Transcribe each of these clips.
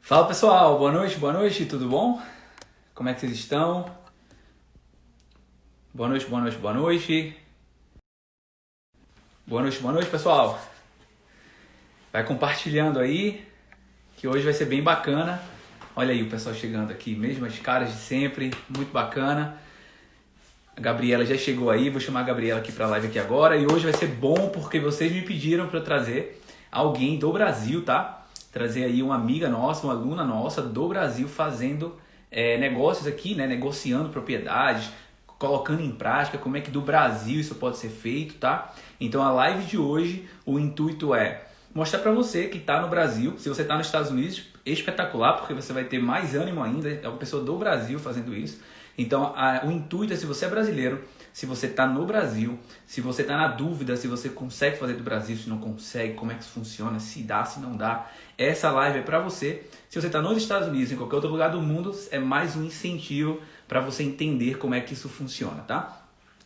Fala pessoal, boa noite, tudo bom? Como é que vocês estão? Boa noite, boa noite, boa noite. Boa noite pessoal. Vai compartilhando aí, que hoje vai ser bem bacana. Olha aí o pessoal chegando aqui, mesmas caras de sempre, muito bacana. A Gabriela já chegou aí, vou chamar a Gabriela aqui pra live aqui agora. E hoje vai ser bom porque vocês me pediram para eu trazer alguém do Brasil, tá? Trazer aí uma amiga nossa, uma aluna nossa do Brasil fazendo negócios aqui, né? Negociando propriedades, colocando em prática como é que do Brasil isso pode ser feito, tá? Então a live de hoje, o intuito é mostrar para você que está no Brasil. Se você está nos Estados Unidos, espetacular, porque você vai ter mais ânimo ainda, é uma pessoa do Brasil fazendo isso. Então, o intuito é, se você é brasileiro, se você está no Brasil, se você está na dúvida se você consegue fazer do Brasil, se não consegue, como é que isso funciona, se dá, se não dá, essa live é para você. Se você está nos Estados Unidos, em qualquer outro lugar do mundo, é mais um incentivo para você entender como é que isso funciona, tá?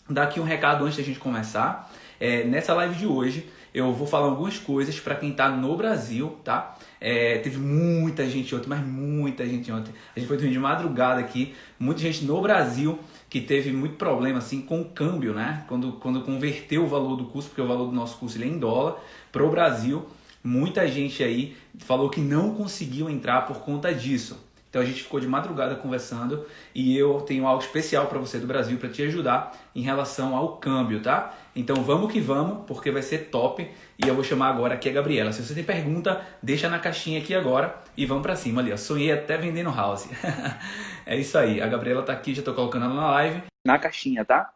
Dar aqui um recado antes da gente começar. Nessa live de hoje, eu vou falar algumas coisas para quem está no Brasil, tá? Teve muita gente ontem, mas muita gente ontem. A gente foi dormir de madrugada aqui, muita gente no Brasil que teve muito problema assim com o câmbio, né? Quando converteu o valor do curso, porque o valor do nosso curso ele é em dólar, para o Brasil, muita gente aí falou que não conseguiu entrar por conta disso. Então a gente ficou de madrugada conversando e eu tenho algo especial para você do Brasil para te ajudar em relação ao câmbio, tá? Então vamos que vamos, porque vai ser top e eu vou chamar agora aqui a Gabriela. Se você tem pergunta, deixa na caixinha aqui agora e vamos para cima ali, ó. Sonhei até vendendo house. É isso aí, a Gabriela tá aqui, já tô colocando ela na live. Na caixinha, tá?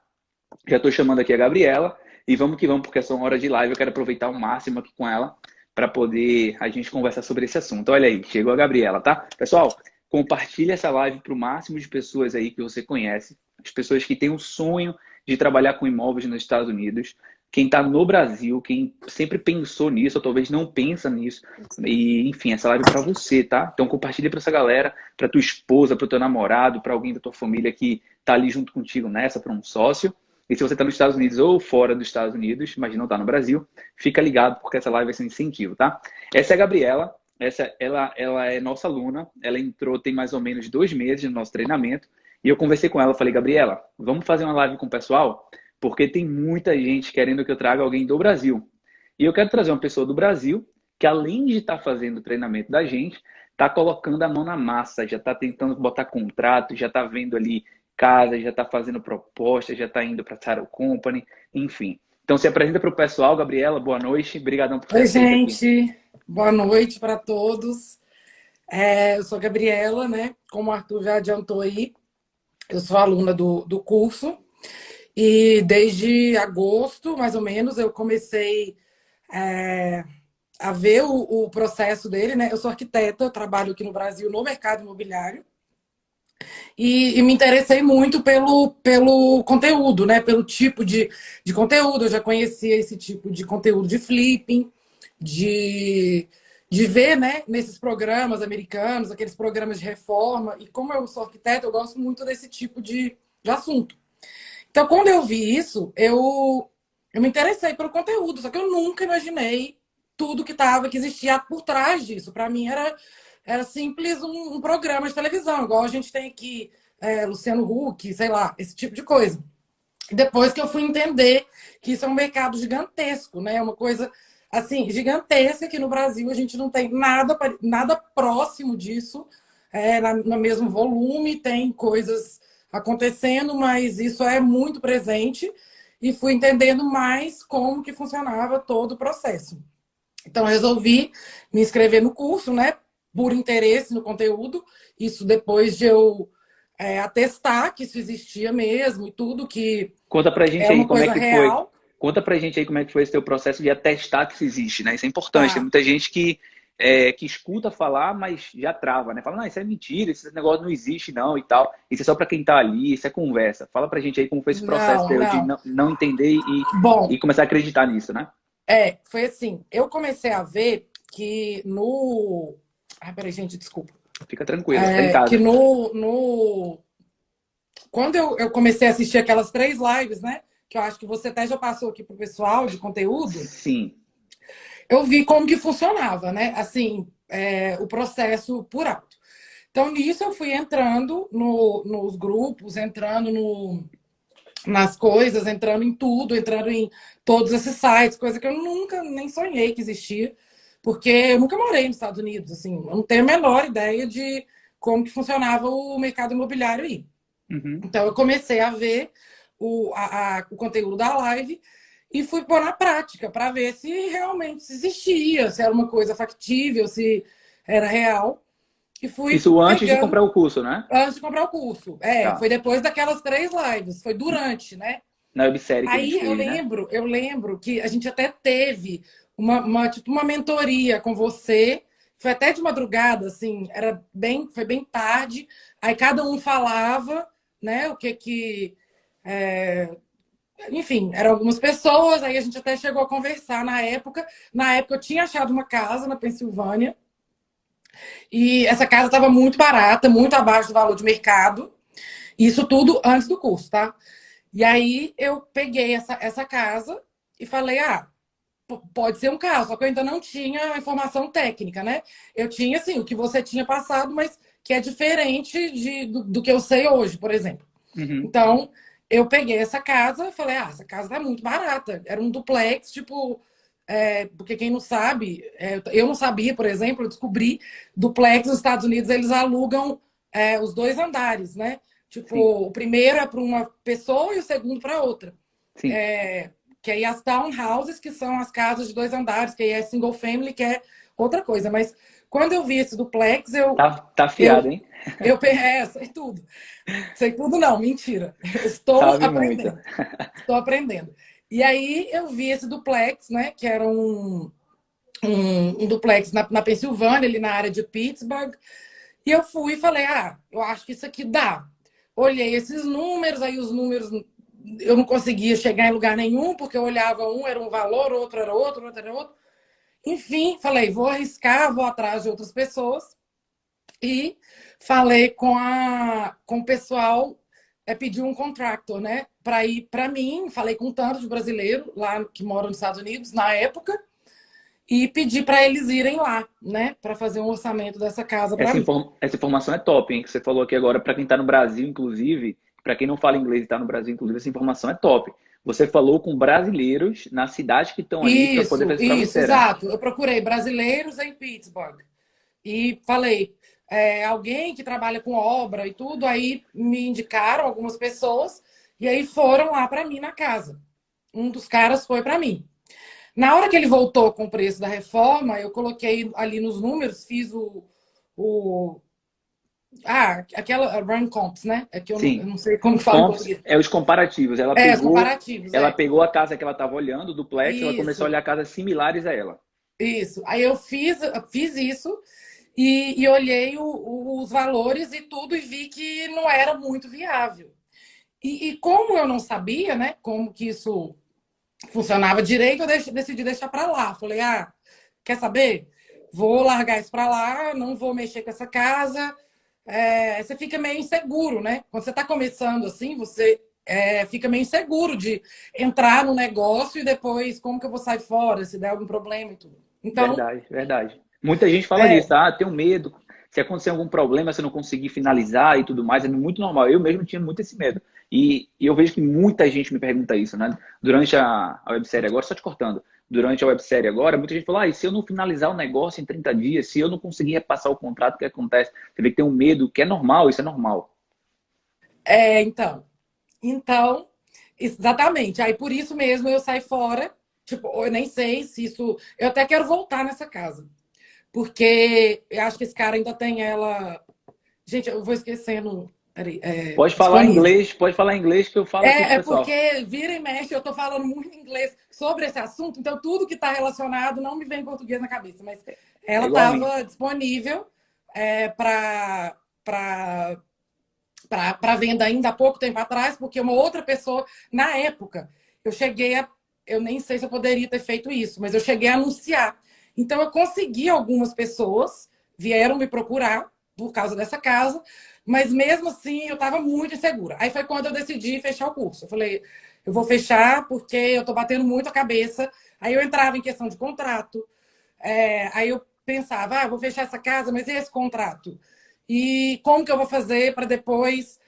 Já tô chamando aqui a Gabriela e vamos que vamos, porque são horas de live, eu quero aproveitar o máximo aqui com ela para poder a gente conversar sobre esse assunto. Olha aí, chegou a Gabriela, tá? Pessoal, compartilhe essa live para o máximo de pessoas aí que você conhece, as pessoas que têm o sonho de trabalhar com imóveis nos Estados Unidos, quem está no Brasil, quem sempre pensou nisso, ou talvez não pensa nisso, e enfim, essa live é para você, tá? Então compartilhe para essa galera, para tua esposa, para o teu namorado, para alguém da tua família que está ali junto contigo nessa, para um sócio. E se você está nos Estados Unidos ou fora dos Estados Unidos, mas não está no Brasil, fica ligado porque essa live vai ser um incentivo, tá? Essa é a Gabriela. Ela é nossa aluna, ela entrou tem mais ou menos 2 meses no nosso treinamento, e eu conversei com ela, falei, Gabriela, vamos fazer uma live com o pessoal? Porque tem muita gente querendo que eu traga alguém do Brasil. E eu quero trazer uma pessoa do Brasil, que além de estar fazendo o treinamento da gente, está colocando a mão na massa, já está tentando botar contrato, já está vendo ali casa, já está fazendo proposta, já está indo para a Title Company, enfim. Então se apresenta para o pessoal, Gabriela, boa noite, obrigadão por ter Oi, aceito aqui. gente. Boa noite para todos. Eu sou a Gabriela, né? Como o Arthur já adiantou aí, eu sou aluna do curso e desde agosto, mais ou menos, eu comecei a ver o processo dele, né? Eu sou arquiteta, eu trabalho aqui no Brasil no mercado imobiliário e me interessei muito pelo conteúdo, né? Pelo tipo de conteúdo. Eu já conhecia esse tipo de conteúdo de flipping, de, de ver, né, nesses programas americanos, aqueles programas de reforma. E como eu sou arquiteta, eu gosto muito desse tipo de assunto. Então, quando eu vi isso, eu me interessei pelo conteúdo, só que eu nunca imaginei tudo que existia por trás disso. Para mim, era simples um programa de televisão, igual a gente tem aqui, Luciano Huck, sei lá, esse tipo de coisa. Depois que eu fui entender que isso é um mercado gigantesco, né? É uma coisa assim, gigantesca, que no Brasil a gente não tem nada próximo disso, no mesmo volume, tem coisas acontecendo, mas isso é muito presente, e fui entendendo mais como que funcionava todo o processo. Então, resolvi me inscrever no curso, né? Por interesse no conteúdo. Isso depois de eu atestar que isso existia mesmo e tudo, que Conta pra é gente aí uma como é coisa que foi. real. Conta pra gente aí como é que foi esse teu processo de atestar que isso existe, né? Isso é importante. Tem Tá. muita gente que escuta falar, mas já trava, né? Fala, não, isso é mentira, esse negócio não existe não e tal. Isso é só pra quem tá ali, isso é conversa. Fala pra gente aí como foi esse processo Não, teu de não. não entender Bom, e começar a acreditar nisso, né? foi assim. Eu comecei a ver que no. Ai, peraí, gente, desculpa. Fica tranquila, você tá em Que casa. quando eu comecei a assistir aquelas 3 lives, né? Que eu acho que você até já passou aqui pro pessoal de conteúdo. Sim. eu vi como que funcionava, né? Assim, o processo por alto. Então, nisso eu fui entrando nos grupos, entrando nas coisas, entrando em tudo, entrando em todos esses sites, coisa que eu nunca nem sonhei que existia, porque eu nunca morei nos Estados Unidos, assim, eu não tenho a menor ideia de como que funcionava o mercado imobiliário aí. Uhum. Então, eu comecei a ver o conteúdo da live e fui pôr na prática para ver se realmente se existia, se era uma coisa factível, se era real. E fui Isso antes de pegando comprar o curso, né? antes de comprar o curso. Tá. Foi depois daquelas 3 lives, foi durante, né? Na websérie que a gente Aí eu fez, né? lembro, eu lembro que a gente até teve tipo uma mentoria com você. Foi até de madrugada, assim, foi bem tarde. Aí cada um falava, né, o que que. Enfim, eram algumas pessoas, aí a gente até chegou a conversar na época. Na época eu tinha achado uma casa na Pensilvânia, e essa casa estava muito barata, muito abaixo do valor de mercado. Isso tudo antes do curso, tá? E aí eu peguei essa casa e falei, pode ser um caso, só que eu ainda não tinha a informação técnica, né? Eu tinha, assim, o que você tinha passado, mas que é diferente do que eu sei hoje, por exemplo. Uhum. Então, eu peguei essa casa e falei, essa casa tá muito barata. Era um duplex, tipo, porque quem não sabe, eu não sabia, por exemplo, eu descobri, duplex nos Estados Unidos, eles alugam os 2 andares, né? Tipo, Sim, o primeiro é para uma pessoa e o segundo para outra. sim. Que aí as townhouses, que são as casas de 2 andares, que aí é single family, que é outra coisa. Mas quando eu vi esse duplex, Tá eu, afiado, hein? sei tudo. Sei tudo não, mentira. Eu estou Sabe muito. aprendendo. Estou aprendendo. E aí eu vi esse duplex, né? Que era um duplex na Pensilvânia, ali na área de Pittsburgh. E eu fui e falei, eu acho que isso aqui dá. Olhei esses números, aí os números eu não conseguia chegar em lugar nenhum, porque eu olhava era um valor, outro era outro, outro era outro. Enfim, falei, vou arriscar, vou atrás de outras pessoas. E falei com o pessoal, pedi um contractor, né, para ir para mim. Falei com um tanto de brasileiro lá que moram nos Estados Unidos na época e pedi para eles irem lá, né, para fazer um orçamento dessa casa para mim. Essa informação é top, hein? Que você falou aqui agora, para quem está no Brasil, inclusive, para quem não fala inglês e está no Brasil, inclusive, essa informação é top. Você falou com brasileiros na cidade que estão ali para poder fazer isso para Isso, você, né? exato. Eu procurei brasileiros em Pittsburgh e falei, alguém que trabalha com obra e tudo, aí me indicaram algumas pessoas e aí foram lá para mim na casa. Um dos caras foi para mim. Na hora que ele voltou com o preço da reforma, eu coloquei ali nos números, fiz o aquela run comps, né? É que eu Sim. não sei como fala em Comps português. é os comparativos. Os comparativos, Ela pegou a casa que ela estava olhando, o duplex, ela começou a Isso, olhar casas similares a ela. isso. Aí eu fiz isso e olhei os valores e tudo e vi que não era muito viável. E como eu não sabia, né, como que isso funcionava direito, eu decidi deixar para lá. Falei, quer saber? Vou largar isso para lá, não vou mexer com essa casa. Você fica meio inseguro, né? Quando você está começando assim, você fica meio inseguro de entrar no negócio e depois como que eu vou sair fora, se der algum problema e tudo. Então, Verdade, verdade. Muita gente fala disso, tá? Tenho medo. Se acontecer algum problema, se eu não conseguir finalizar e tudo mais, é muito normal. Eu mesmo tinha muito esse medo. E eu vejo que muita gente me pergunta isso, né? Durante a websérie agora, só te cortando, durante a websérie agora, muita gente fala, e se eu não finalizar o negócio em 30 dias, se eu não conseguir repassar o contrato, o que acontece? Você vê que tem um medo, que é normal, isso é normal. então, então, exatamente. Aí por isso mesmo eu saí fora. Tipo, eu nem sei se isso. Eu até quero voltar nessa casa. Porque eu acho que esse cara ainda tem ela. Gente, eu vou esquecendo. Peraí, disponível. Pode falar inglês que eu falo aqui pro pessoal. Porque vira e mexe, eu tô falando muito inglês sobre esse assunto, então tudo que está relacionado não me vem em português na cabeça. Mas É ela igual a mim. estava disponível para para venda ainda há pouco tempo atrás, porque uma outra pessoa, na época, eu cheguei a. Eu nem sei se eu poderia ter feito isso, mas eu cheguei a anunciar. Então, eu consegui algumas pessoas, vieram me procurar por causa dessa casa, mas mesmo assim eu estava muito insegura. Aí foi quando eu decidi fechar o curso. Eu falei, eu vou fechar porque eu estou batendo muito a cabeça. Aí eu entrava em questão de contrato, Aí eu pensava, vou fechar essa casa, mas e esse contrato? E como que eu vou fazer para depois...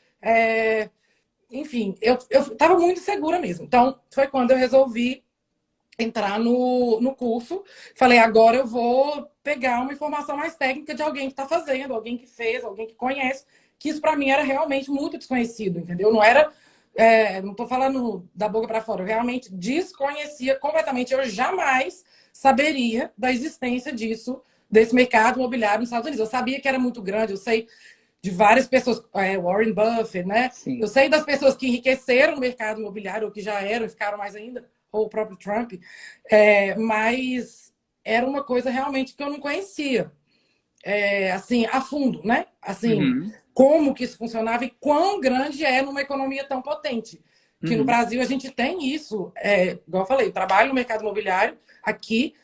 Enfim, eu estava muito segura mesmo. Então, foi quando eu resolvi entrar no curso. Falei, agora eu vou pegar uma informação mais técnica de alguém que está fazendo, alguém que fez, alguém que conhece, que isso para mim era realmente muito desconhecido, entendeu? Não era, não estou falando da boca para fora, eu realmente desconhecia completamente, eu jamais saberia da existência disso, desse mercado imobiliário nos Estados Unidos. Eu sabia que era muito grande, eu sei de várias pessoas, Warren Buffett, né? Eu Sim. sei das pessoas que enriqueceram no mercado imobiliário, ou que já eram e ficaram mais ainda, ou o próprio Trump, mas era uma coisa realmente que eu não conhecia, assim, a fundo, né? Assim, Uhum. como que isso funcionava e quão grande é numa economia tão potente. Que no Uhum. Brasil a gente tem isso, igual eu falei, eu trabalho no mercado imobiliário aqui,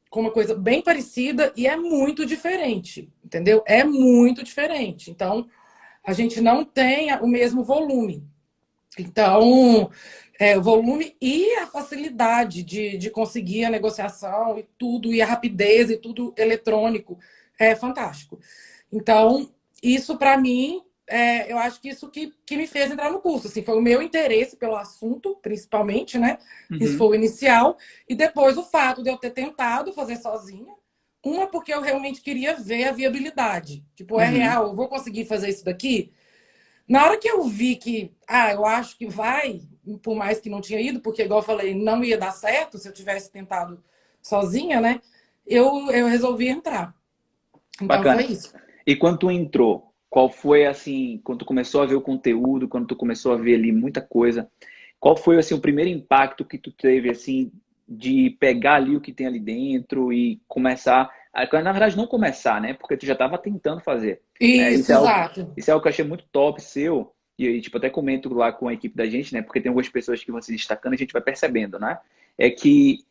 com uma coisa bem parecida e é muito diferente, entendeu? É muito diferente. Então, a gente não tem o mesmo volume. Então, o volume e a facilidade de conseguir a negociação e tudo, e a rapidez e tudo eletrônico é fantástico. Então, isso para mim, eu acho que isso que me fez entrar no curso. Assim, foi o meu interesse pelo assunto, principalmente, né? Isso Uhum. foi o inicial. E depois o fato de eu ter tentado fazer sozinha. Uma, porque eu realmente queria ver a viabilidade. Tipo, é Uhum. real, eu vou conseguir fazer isso daqui? Na hora que eu vi que, eu acho que vai, por mais que não tinha ido, porque, igual eu falei, não ia dar certo se eu tivesse tentado sozinha, né? Eu resolvi entrar. Então foi Bacana. isso. E quando tu entrou, qual foi assim, quando tu começou a ver o conteúdo, quando tu começou a ver ali muita coisa, qual foi assim o primeiro impacto que tu teve assim de pegar ali o que tem ali dentro e começar, na verdade não começar, né? Porque tu já estava tentando fazer, né? Isso, exato. Isso é algo que eu achei muito top seu. E aí, tipo, até comento lá com a equipe da gente, né? Porque tem algumas pessoas que vão se destacando e a gente vai percebendo, né? É que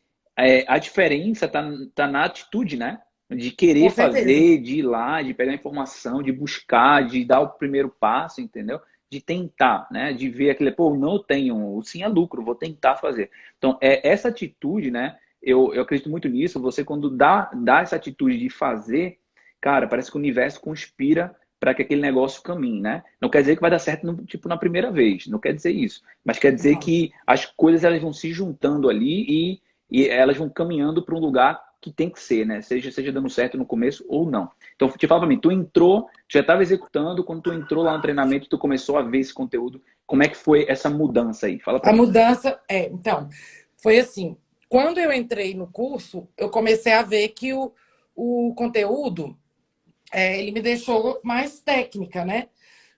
a diferença tá na atitude, né? De querer Com certeza. fazer, de ir lá, de pegar informação, de buscar, de dar o primeiro passo, entendeu? De tentar, né? De ver aquele, pô, não tenho, o sim é lucro, vou tentar fazer. Então, essa atitude, né? Eu acredito muito nisso. Você, quando dá essa atitude de fazer, cara, parece que o universo conspira para que aquele negócio caminhe, né? Não quer dizer que vai dar certo, tipo, na primeira vez, não quer dizer isso. Mas quer dizer Não. que as coisas elas vão se juntando ali e elas vão caminhando para um lugar que tem que ser, né? Seja dando certo no começo ou não. Então, te fala para mim, tu entrou, tu já estava executando, quando tu entrou lá no treinamento, tu começou a ver esse conteúdo, como é que foi essa mudança aí? Fala para A mim. mudança então, foi assim, quando eu entrei no curso, eu comecei a ver que o conteúdo, ele me deixou mais técnica, né?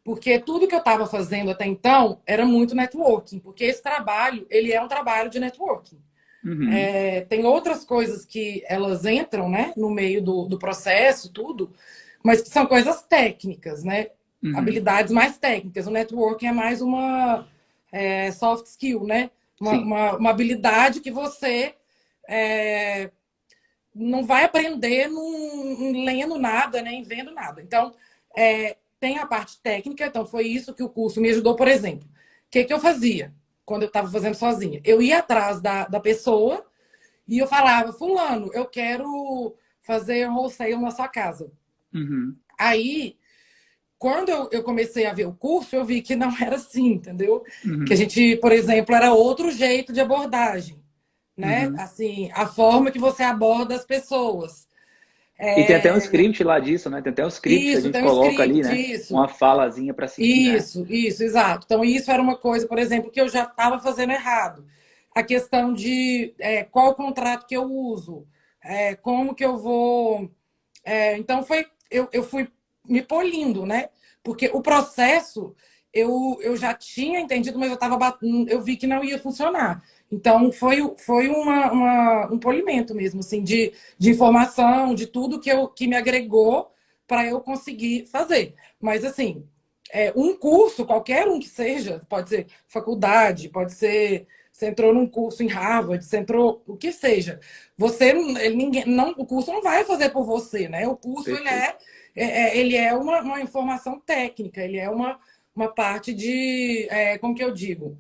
Porque tudo que eu estava fazendo até então era muito networking, porque esse trabalho, ele é um trabalho de networking. Uhum, Tem outras coisas que elas entram, né, no meio do processo, tudo, mas que são coisas técnicas, né? uhum, Habilidades mais técnicas. O networking é mais uma soft skill, né? sim, Uma habilidade que você não vai aprender lendo nada, nem vendo nada. Então, tem a parte técnica, então foi isso que o curso me ajudou, por exemplo. O que eu fazia quando eu estava fazendo sozinha? Eu ia atrás da pessoa e eu falava, fulano, eu quero fazer wholesale na sua casa. uhum, Aí, quando eu comecei a ver o curso, eu vi que não era assim, entendeu? Que a uhum, gente, por exemplo, era outro jeito de abordagem, né? uhum. Assim, a forma que você aborda as pessoas. E tem até um script lá disso, né? Tem até um script que a Isso, gente tem um coloca ali, script, né? isso. Uma falazinha para seguir, né? Isso, exato. Então, isso era uma coisa, por exemplo, que eu já estava fazendo errado. A questão de qual o contrato que eu uso, como que eu vou. Então, eu fui me polindo, né? Porque o processo eu já tinha entendido, mas eu vi que não ia funcionar. Então, foi um polimento mesmo, assim, de informação, de tudo que me agregou para eu conseguir fazer. Mas, assim, um curso, qualquer um que seja, pode ser faculdade, pode ser. Você entrou num curso em Harvard, você entrou, o que seja. Ninguém, não, o curso não vai fazer por você, né? O curso Perfeito. ele é uma informação técnica, ele é uma parte de, como que eu digo?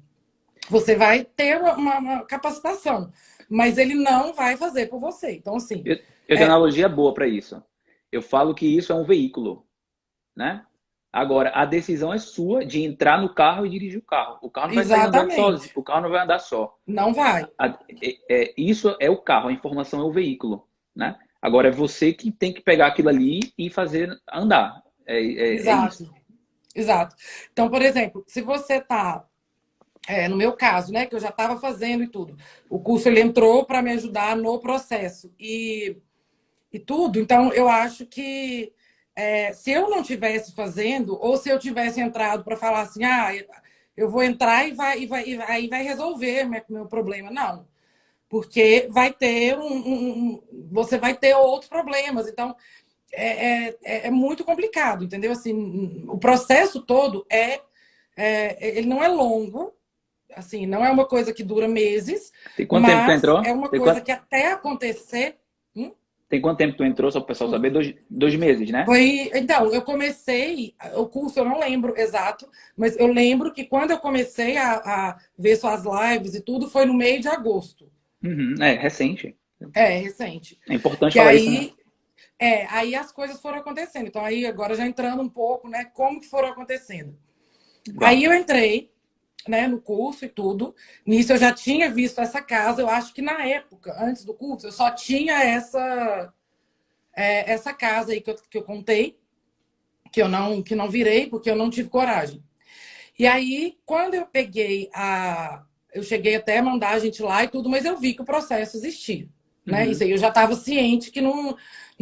Você vai ter uma capacitação. mas ele não vai fazer por você. Então, assim, Eu tenho analogia boa para isso. Eu falo que isso é um veículo, né? Agora, a decisão é sua de entrar no carro e dirigir o carro. O carro não vai sair andando sozinho, exatamente, o carro não vai andar só. não vai. Isso é o carro, a informação é o veículo, né? Agora é você que tem que pegar aquilo ali e fazer andar. É isso. Exato, exato. Então, por exemplo, se você está, no meu caso, né, que eu já estava fazendo e tudo, o curso ele entrou para me ajudar no processo e tudo, então eu acho que se eu não tivesse fazendo, ou se eu tivesse entrado para falar assim, eu vou entrar aí vai resolver meu problema. Não, porque vai ter você vai ter outros problemas. Então, é muito complicado, entendeu? Assim, o processo todo ele não é longo, assim, não é uma coisa que dura meses, Tem quanto tempo tu mas entrou? é uma coisa que até acontecer. Tem quanto tempo tu entrou, só para o pessoal saber? Dois meses, né? Então, eu comecei o curso, eu não lembro exato, mas eu lembro que quando eu comecei a ver suas lives e tudo, foi no meio de agosto. Uhum, é recente. É, recente. É importante E falar isso, né? aí as coisas foram acontecendo. Então, aí agora já entrando um pouco, né, como que foram acontecendo. Legal. Aí eu entrei, né, no curso e tudo. Nisso eu já tinha visto essa casa. Eu acho que na época, antes do curso, eu só tinha essa casa aí que eu contei, que não virei, porque eu não tive coragem. E aí, quando eu peguei eu cheguei até a mandar a gente lá e tudo, mas eu vi que o processo existia. Né? Isso Uhum. aí eu já estava ciente que não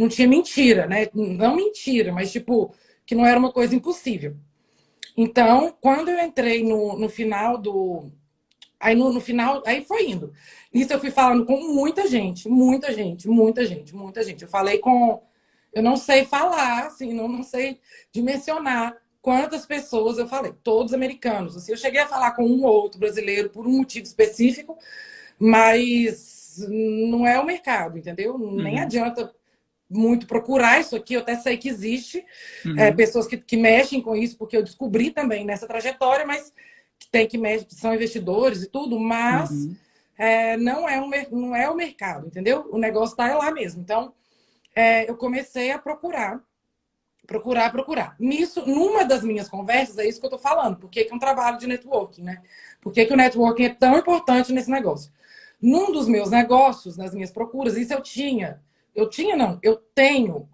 tinha mentira, né? Não mentira, mas tipo, que não era uma coisa impossível. Então, quando eu entrei no final do. Aí no final, aí foi indo. Nisso eu fui falando com muita gente, muita gente, muita gente, muita gente. Eu falei com. Eu não sei falar, assim, não sei dimensionar quantas pessoas eu falei, todos americanos. Assim, eu cheguei a falar com um ou outro brasileiro por um motivo específico, mas não é o mercado, entendeu? Nem Uhum. adianta muito procurar isso aqui, eu até sei que existe Uhum. pessoas que mexem com isso, porque eu descobri também nessa trajetória, mas que são investidores e tudo, mas Uhum. não é o mercado, entendeu? O negócio está lá mesmo. Então, eu comecei a procurar. Nisso, numa das minhas conversas, é isso que eu estou falando. Por que é um trabalho de networking, né? Por que o networking é tão importante nesse negócio? Num dos meus negócios, nas minhas procuras, isso eu tenho,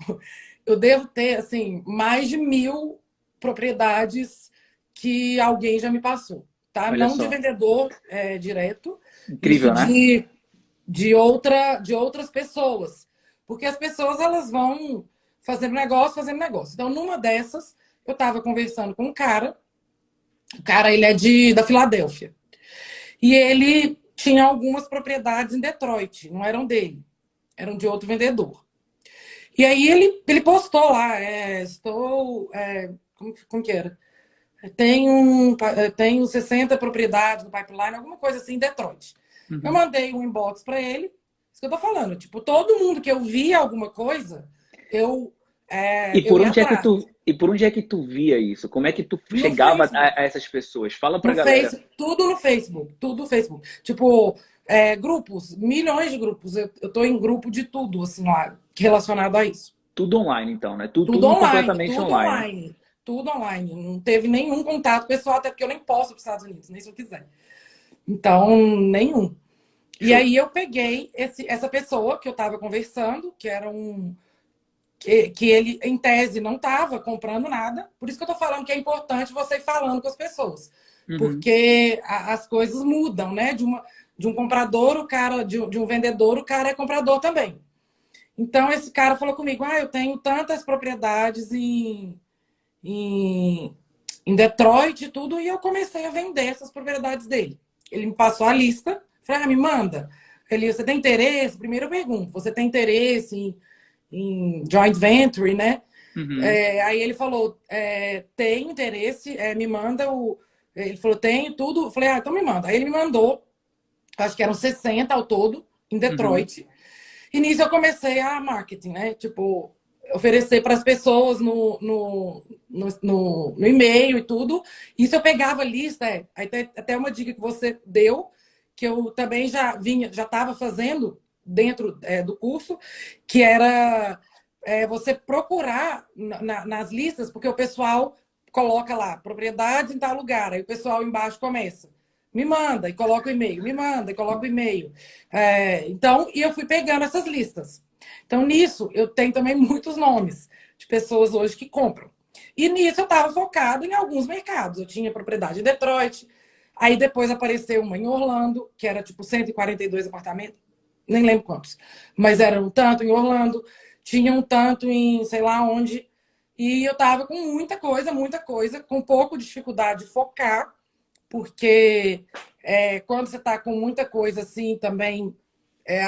eu devo ter, assim, mais de 1.000 propriedades que alguém já me passou, tá? Olha Não de só. vendedor direto, isso Incrível, né? de outras pessoas. Porque as pessoas, elas vão fazendo negócio. Então, numa dessas, eu estava conversando com o cara, ele é da Filadélfia. E ele tinha algumas propriedades em Detroit, não eram dele, eram de outro vendedor. E aí ele postou lá, como que era? Tenho 60 propriedades no pipeline, alguma coisa assim em Detroit. Eu Uhum. mandei um inbox para ele, isso que eu tô falando. Tipo, todo mundo que eu via alguma coisa, eu, E eu por ia onde é que atrás. tu via isso? Como é que tu No chegava Facebook. a essas pessoas? Fala pra No galera. Face, tudo no Facebook, tudo no Facebook. Tipo, grupos, milhões de grupos. Eu tô em grupo de tudo, assim, lá, relacionado a isso. Tudo online, então, né? Tudo completamente Tudo online. online, tudo online. Não teve nenhum contato pessoal, até porque eu nem posso para os Estados Unidos, nem se eu quiser. Então, nenhum. E Show. aí eu peguei essa pessoa que eu estava conversando, que era que ele, em tese, não estava comprando nada. Por isso que eu estou falando que é importante você ir falando com as pessoas. Uhum. Porque as coisas mudam, né? De um comprador, o cara, de um vendedor, o cara é comprador também. Então, esse cara falou comigo: eu tenho tantas propriedades em, em Detroit e tudo, e eu comecei a vender essas propriedades dele. Ele me passou a lista, falei: me manda. Você tem interesse? Primeiro eu pergunto: você tem interesse em joint venture, né? Uhum. Aí ele falou: tem interesse, me manda o. Ele falou: tenho tudo. Eu falei: então me manda. Aí ele me mandou, acho que eram 60 ao todo, em Uhum. Detroit. E nisso eu comecei a marketing, né? Tipo, oferecer para as pessoas no e-mail e tudo. Isso eu pegava a lista, aí tem até uma dica que você deu, que eu também já estava fazendo dentro do curso, que era você procurar nas listas, porque o pessoal coloca lá, propriedades em tal lugar, aí o pessoal embaixo começa, me manda e coloca o e-mail, me manda e coloca o e-mail. Então, e eu fui pegando essas listas. Então, nisso, eu tenho também muitos nomes de pessoas hoje que compram. E nisso eu estava focado em alguns mercados. Eu tinha propriedade em Detroit, aí depois apareceu uma em Orlando, que era tipo 142 apartamentos, nem lembro quantos, mas era um tanto em Orlando, tinha um tanto em sei lá onde, e eu estava com muita coisa, com um pouco de dificuldade de focar, porque quando você está com muita coisa assim também,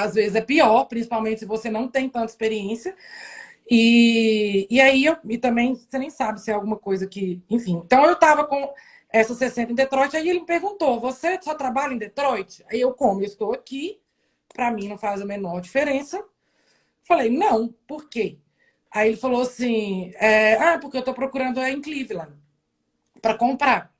às vezes é pior, principalmente se você não tem tanta experiência. E aí e também você nem sabe se é alguma coisa que. Enfim. Então eu estava com essa 60 em Detroit, aí ele me perguntou: você só trabalha em Detroit? Aí eu, como eu estou aqui, para mim não faz a menor diferença. Falei, não, por quê? Aí ele falou assim: porque eu estou procurando em Cleveland para comprar.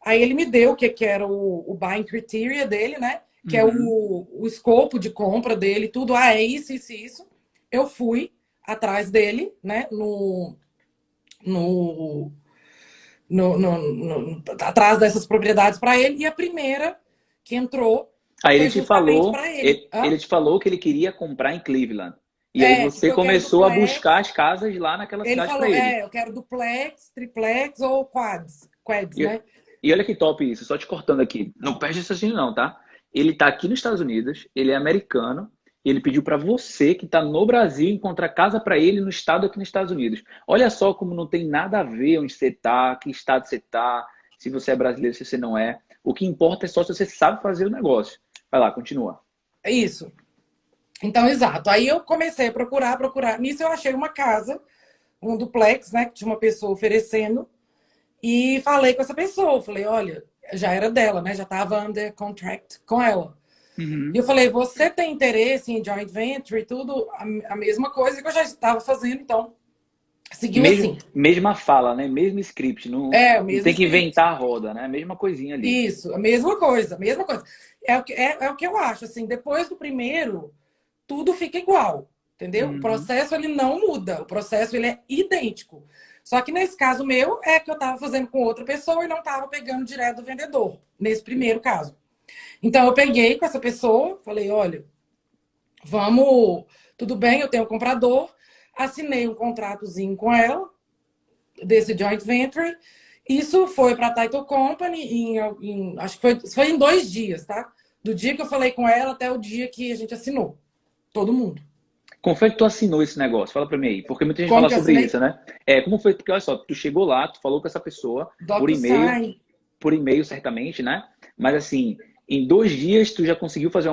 Aí ele me deu o que era o buying criteria dele, né? Que é o escopo de compra dele, tudo. É isso, isso, isso. Eu fui atrás dele, né? Atrás dessas propriedades para ele. E a primeira que entrou Aí foi justamente para ele. ele te falou que ele queria comprar em Cleveland. E aí você Eu quero começou a duplex. buscar as casas lá naquela Ele cidade falou, para ele. eu quero duplex, triplex ou quads, né? E olha que top isso, só te cortando aqui. Não perde esse raciocínio não, tá? Ele tá aqui nos Estados Unidos, ele é americano, e ele pediu para você que tá no Brasil encontrar casa para ele no estado aqui nos Estados Unidos. Olha só como não tem nada a ver onde você tá, que estado você tá, se você é brasileiro, se você não é. O que importa é só se você sabe fazer o negócio. Vai lá, continua. É isso. Então, exato. Aí eu comecei a procurar. Nisso eu achei uma casa, um duplex, né? Que tinha uma pessoa oferecendo. E falei com essa pessoa. Falei, olha, já era dela, né? Já estava under contract com ela. E eu falei, você tem interesse em joint venture e tudo? A mesma coisa que eu já estava fazendo, então seguiu assim. Mesma fala, né? Mesmo script. Não, O não mesmo tem que script. inventar a roda, né? Mesma coisinha ali. Isso, a mesma coisa, a mesma coisa. É o que eu acho, assim, depois do primeiro, tudo fica igual, entendeu? O processo, ele não muda, o processo, ele é idêntico. Só que nesse caso meu, é que eu estava fazendo com outra pessoa e não estava pegando direto do vendedor, nesse primeiro caso. Então, eu peguei com essa pessoa, falei, olha, tudo bem, eu tenho um comprador, assinei um contratozinho com ela, desse joint venture. Isso foi para a Title Company, acho que foi em 2 dias, tá? Do dia que eu falei com ela até o dia que a gente assinou. Todo mundo. Como foi que tu assinou esse negócio? Fala pra mim aí. Porque muita gente Como fala que eu sobre assinei? isso, né? Como foi? Porque olha só, tu chegou lá, tu falou com essa pessoa DocuSign. por e-mail certamente, né? Mas assim, em 2 dias tu já conseguiu fazer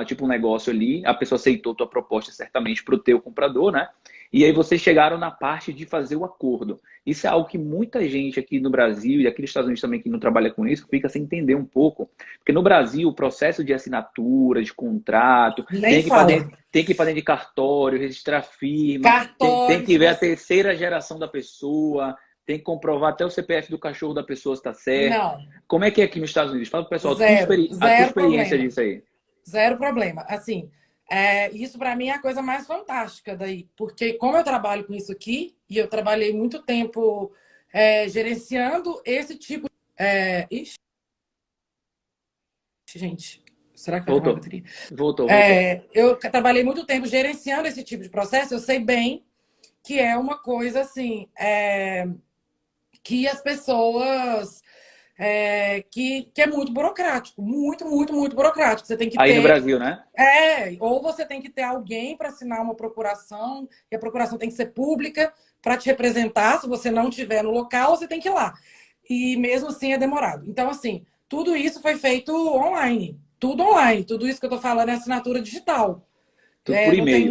tipo um negócio ali, a pessoa aceitou tua proposta certamente pro teu comprador, né? E aí vocês chegaram na parte de fazer o acordo. Isso é algo que muita gente aqui no Brasil e aqui nos Estados Unidos também que não trabalha com isso, fica sem entender um pouco. Porque no Brasil, o processo de assinatura, de contrato, Nem fala. tem que ir para dentro de cartório, registrar firma, tem Cartório. que ver a terceira geração da pessoa, tem que comprovar até o CPF do cachorro da pessoa se está certo. Não. Como é que é aqui nos Estados Unidos? Fala pro pessoal, a tua Zero experiência problema. disso aí. Zero problema. Assim, isso para mim é a coisa mais fantástica daí. Porque como eu trabalho com isso aqui, e eu trabalhei muito tempo gerenciando esse tipo... Ixi, gente, será que vai acabar a bateria? Voltou. Eu trabalhei muito tempo gerenciando esse tipo de processo, eu sei bem que é uma coisa assim, que as pessoas... que é muito burocrático, muito burocrático. Você tem que Aí ter... no Brasil, né? Ou você tem que ter alguém para assinar uma procuração, e a procuração tem que ser pública para te representar. Se você não estiver no local, você tem que ir lá. E mesmo assim é demorado. Então, assim, tudo isso foi feito online. Tudo online. Tudo isso que eu estou falando é assinatura digital. Tudo por Não tem e-mail.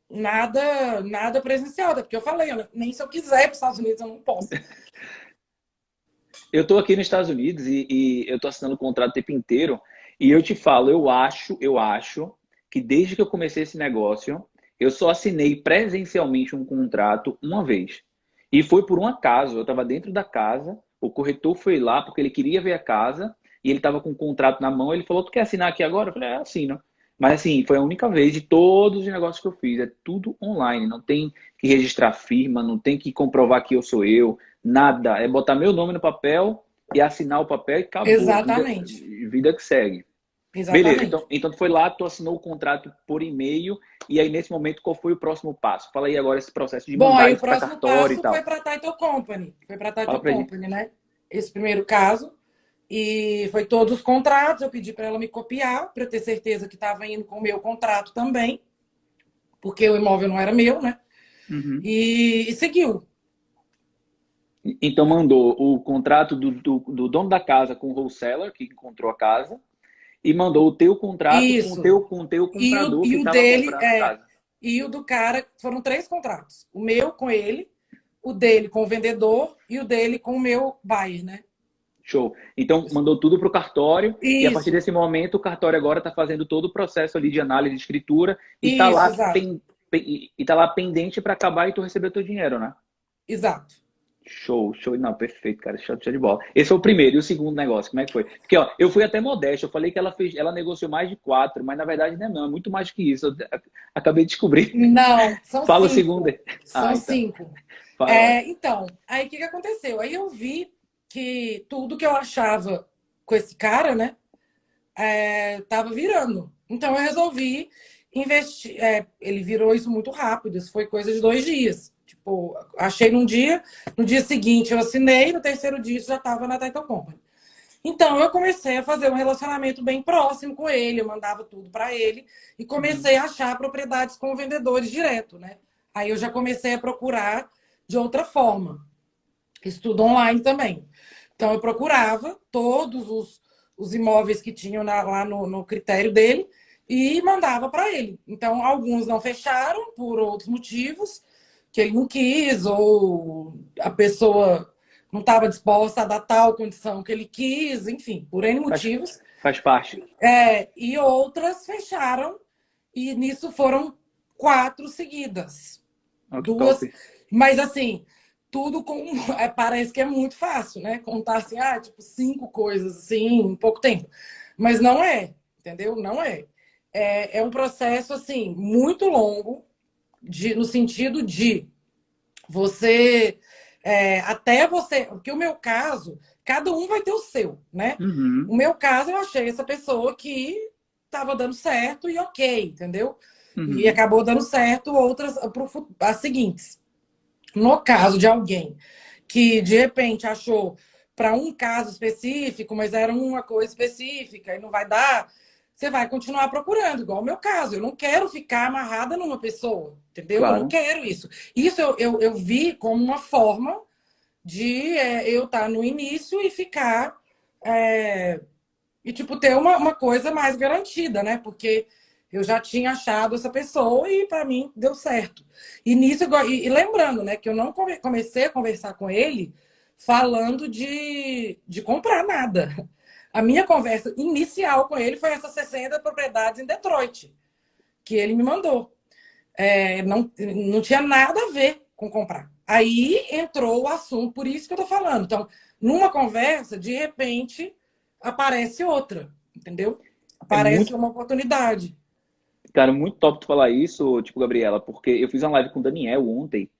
nada presencial. Porque eu falei, nem se eu quiser ir para os Estados Unidos eu não posso. Eu estou aqui nos Estados Unidos e eu estou assinando o contrato o tempo inteiro. E eu te falo, eu acho que desde que eu comecei esse negócio, eu só assinei presencialmente um contrato uma vez. E foi por um acaso. Eu estava dentro da casa, o corretor foi lá porque ele queria ver a casa. e ele tava com um contrato na mão, ele falou, tu quer assinar aqui agora? Eu falei, assina. Mas assim, foi a única vez de todos os negócios que eu fiz, é tudo online, não tem que registrar firma, não tem que comprovar que eu sou eu, nada, é botar meu nome no papel e assinar o papel e acabou, Exatamente. vida que segue. Beleza, Exatamente. então tu foi lá, tu assinou o contrato por e-mail, e aí nesse momento qual foi o próximo passo? Fala aí agora esse processo de Bom, mandar aí o isso para próximo cartório e passo foi tal. para a Title Company. Foi para a Fala Title pra gente. Company, né? Esse primeiro caso. E foi todos os contratos. Eu pedi para ela me copiar, para eu ter certeza que estava indo com o meu contrato também, porque o imóvel não era meu, né? Uhum. E seguiu. Então mandou o contrato do dono da casa com o wholesaler, que encontrou a casa, e mandou o teu contrato com Isso. o teu comprador E que o estava dele, comprando a casa. e o do cara, foram 3 contratos. O meu com ele, o dele com o vendedor e o dele com o meu buyer, né? Show. Então mandou tudo para o cartório, e a partir Isso, desse momento o cartório agora está fazendo todo o processo ali de análise de escritura e está isso, lá, exato. tá lá pendente para acabar e tu receber o teu dinheiro, né? Exato. Show, show. Não, perfeito, cara. Show, show de bola. Esse foi o primeiro. E o segundo negócio, como é que foi? Porque, ó, eu fui até modesto. Eu falei que ela negociou mais de 4, mas na verdade não é muito mais que isso. Eu acabei de descobrir. Não, são Fala o segundo 5. aí. São Ah, então. 5. Vai. Então, aí o que aconteceu? Aí eu vi que tudo que eu achava com esse cara, né, tava virando. Então eu resolvi investir. Ele virou isso muito rápido, isso foi coisa de 2 dias. Tipo, achei num dia, no dia seguinte eu assinei, no terceiro dia isso já estava na Title Company. Então eu comecei a fazer um relacionamento bem próximo com ele, eu mandava tudo para ele e Uhum. comecei a achar propriedades com vendedores direto, né? Aí eu já comecei a procurar de outra forma. Estudo online também. Então eu procurava todos os imóveis que tinham lá no critério dele e mandava para ele. Então alguns não fecharam por outros motivos, que ele não quis, ou a pessoa não estava disposta a dar tal condição que ele quis, enfim, por N Faz, motivos. faz parte. E outras fecharam, e nisso foram 4 seguidas. Ó, que top. 2, mas assim, tudo com. Parece que é muito fácil, né? Contar assim, tipo, 5 coisas assim, em pouco tempo. Mas não é, entendeu? Não é. É um processo, assim, muito longo, no sentido de você. Até você. Porque o meu caso, cada um vai ter o seu, né? Uhum. O meu caso, eu achei essa pessoa que estava dando certo e ok, entendeu? E Uhum. acabou dando certo outras, as seguintes. No caso de alguém que de repente achou para um caso específico, mas era uma coisa específica e não vai dar, você vai continuar procurando, igual o meu caso. Eu não quero ficar amarrada numa pessoa, entendeu? Eu não Claro. quero isso. Isso eu vi como uma forma de eu estar no início e ficar. E, tipo, ter uma coisa mais garantida, né? Porque eu já tinha achado essa pessoa e para mim deu certo. E nisso, e lembrando, né, que eu não comecei a conversar com ele falando de comprar nada. A minha conversa inicial com ele foi essas 60 propriedades em Detroit, que ele me mandou. Não tinha nada a ver com comprar. Aí entrou o assunto, por isso que eu tô falando. Então, numa conversa, de repente, aparece outra, entendeu? É Aparece muito, uma oportunidade. cara, muito top tu falar isso, tipo, Gabriela, porque eu fiz uma live com o Daniel ontem.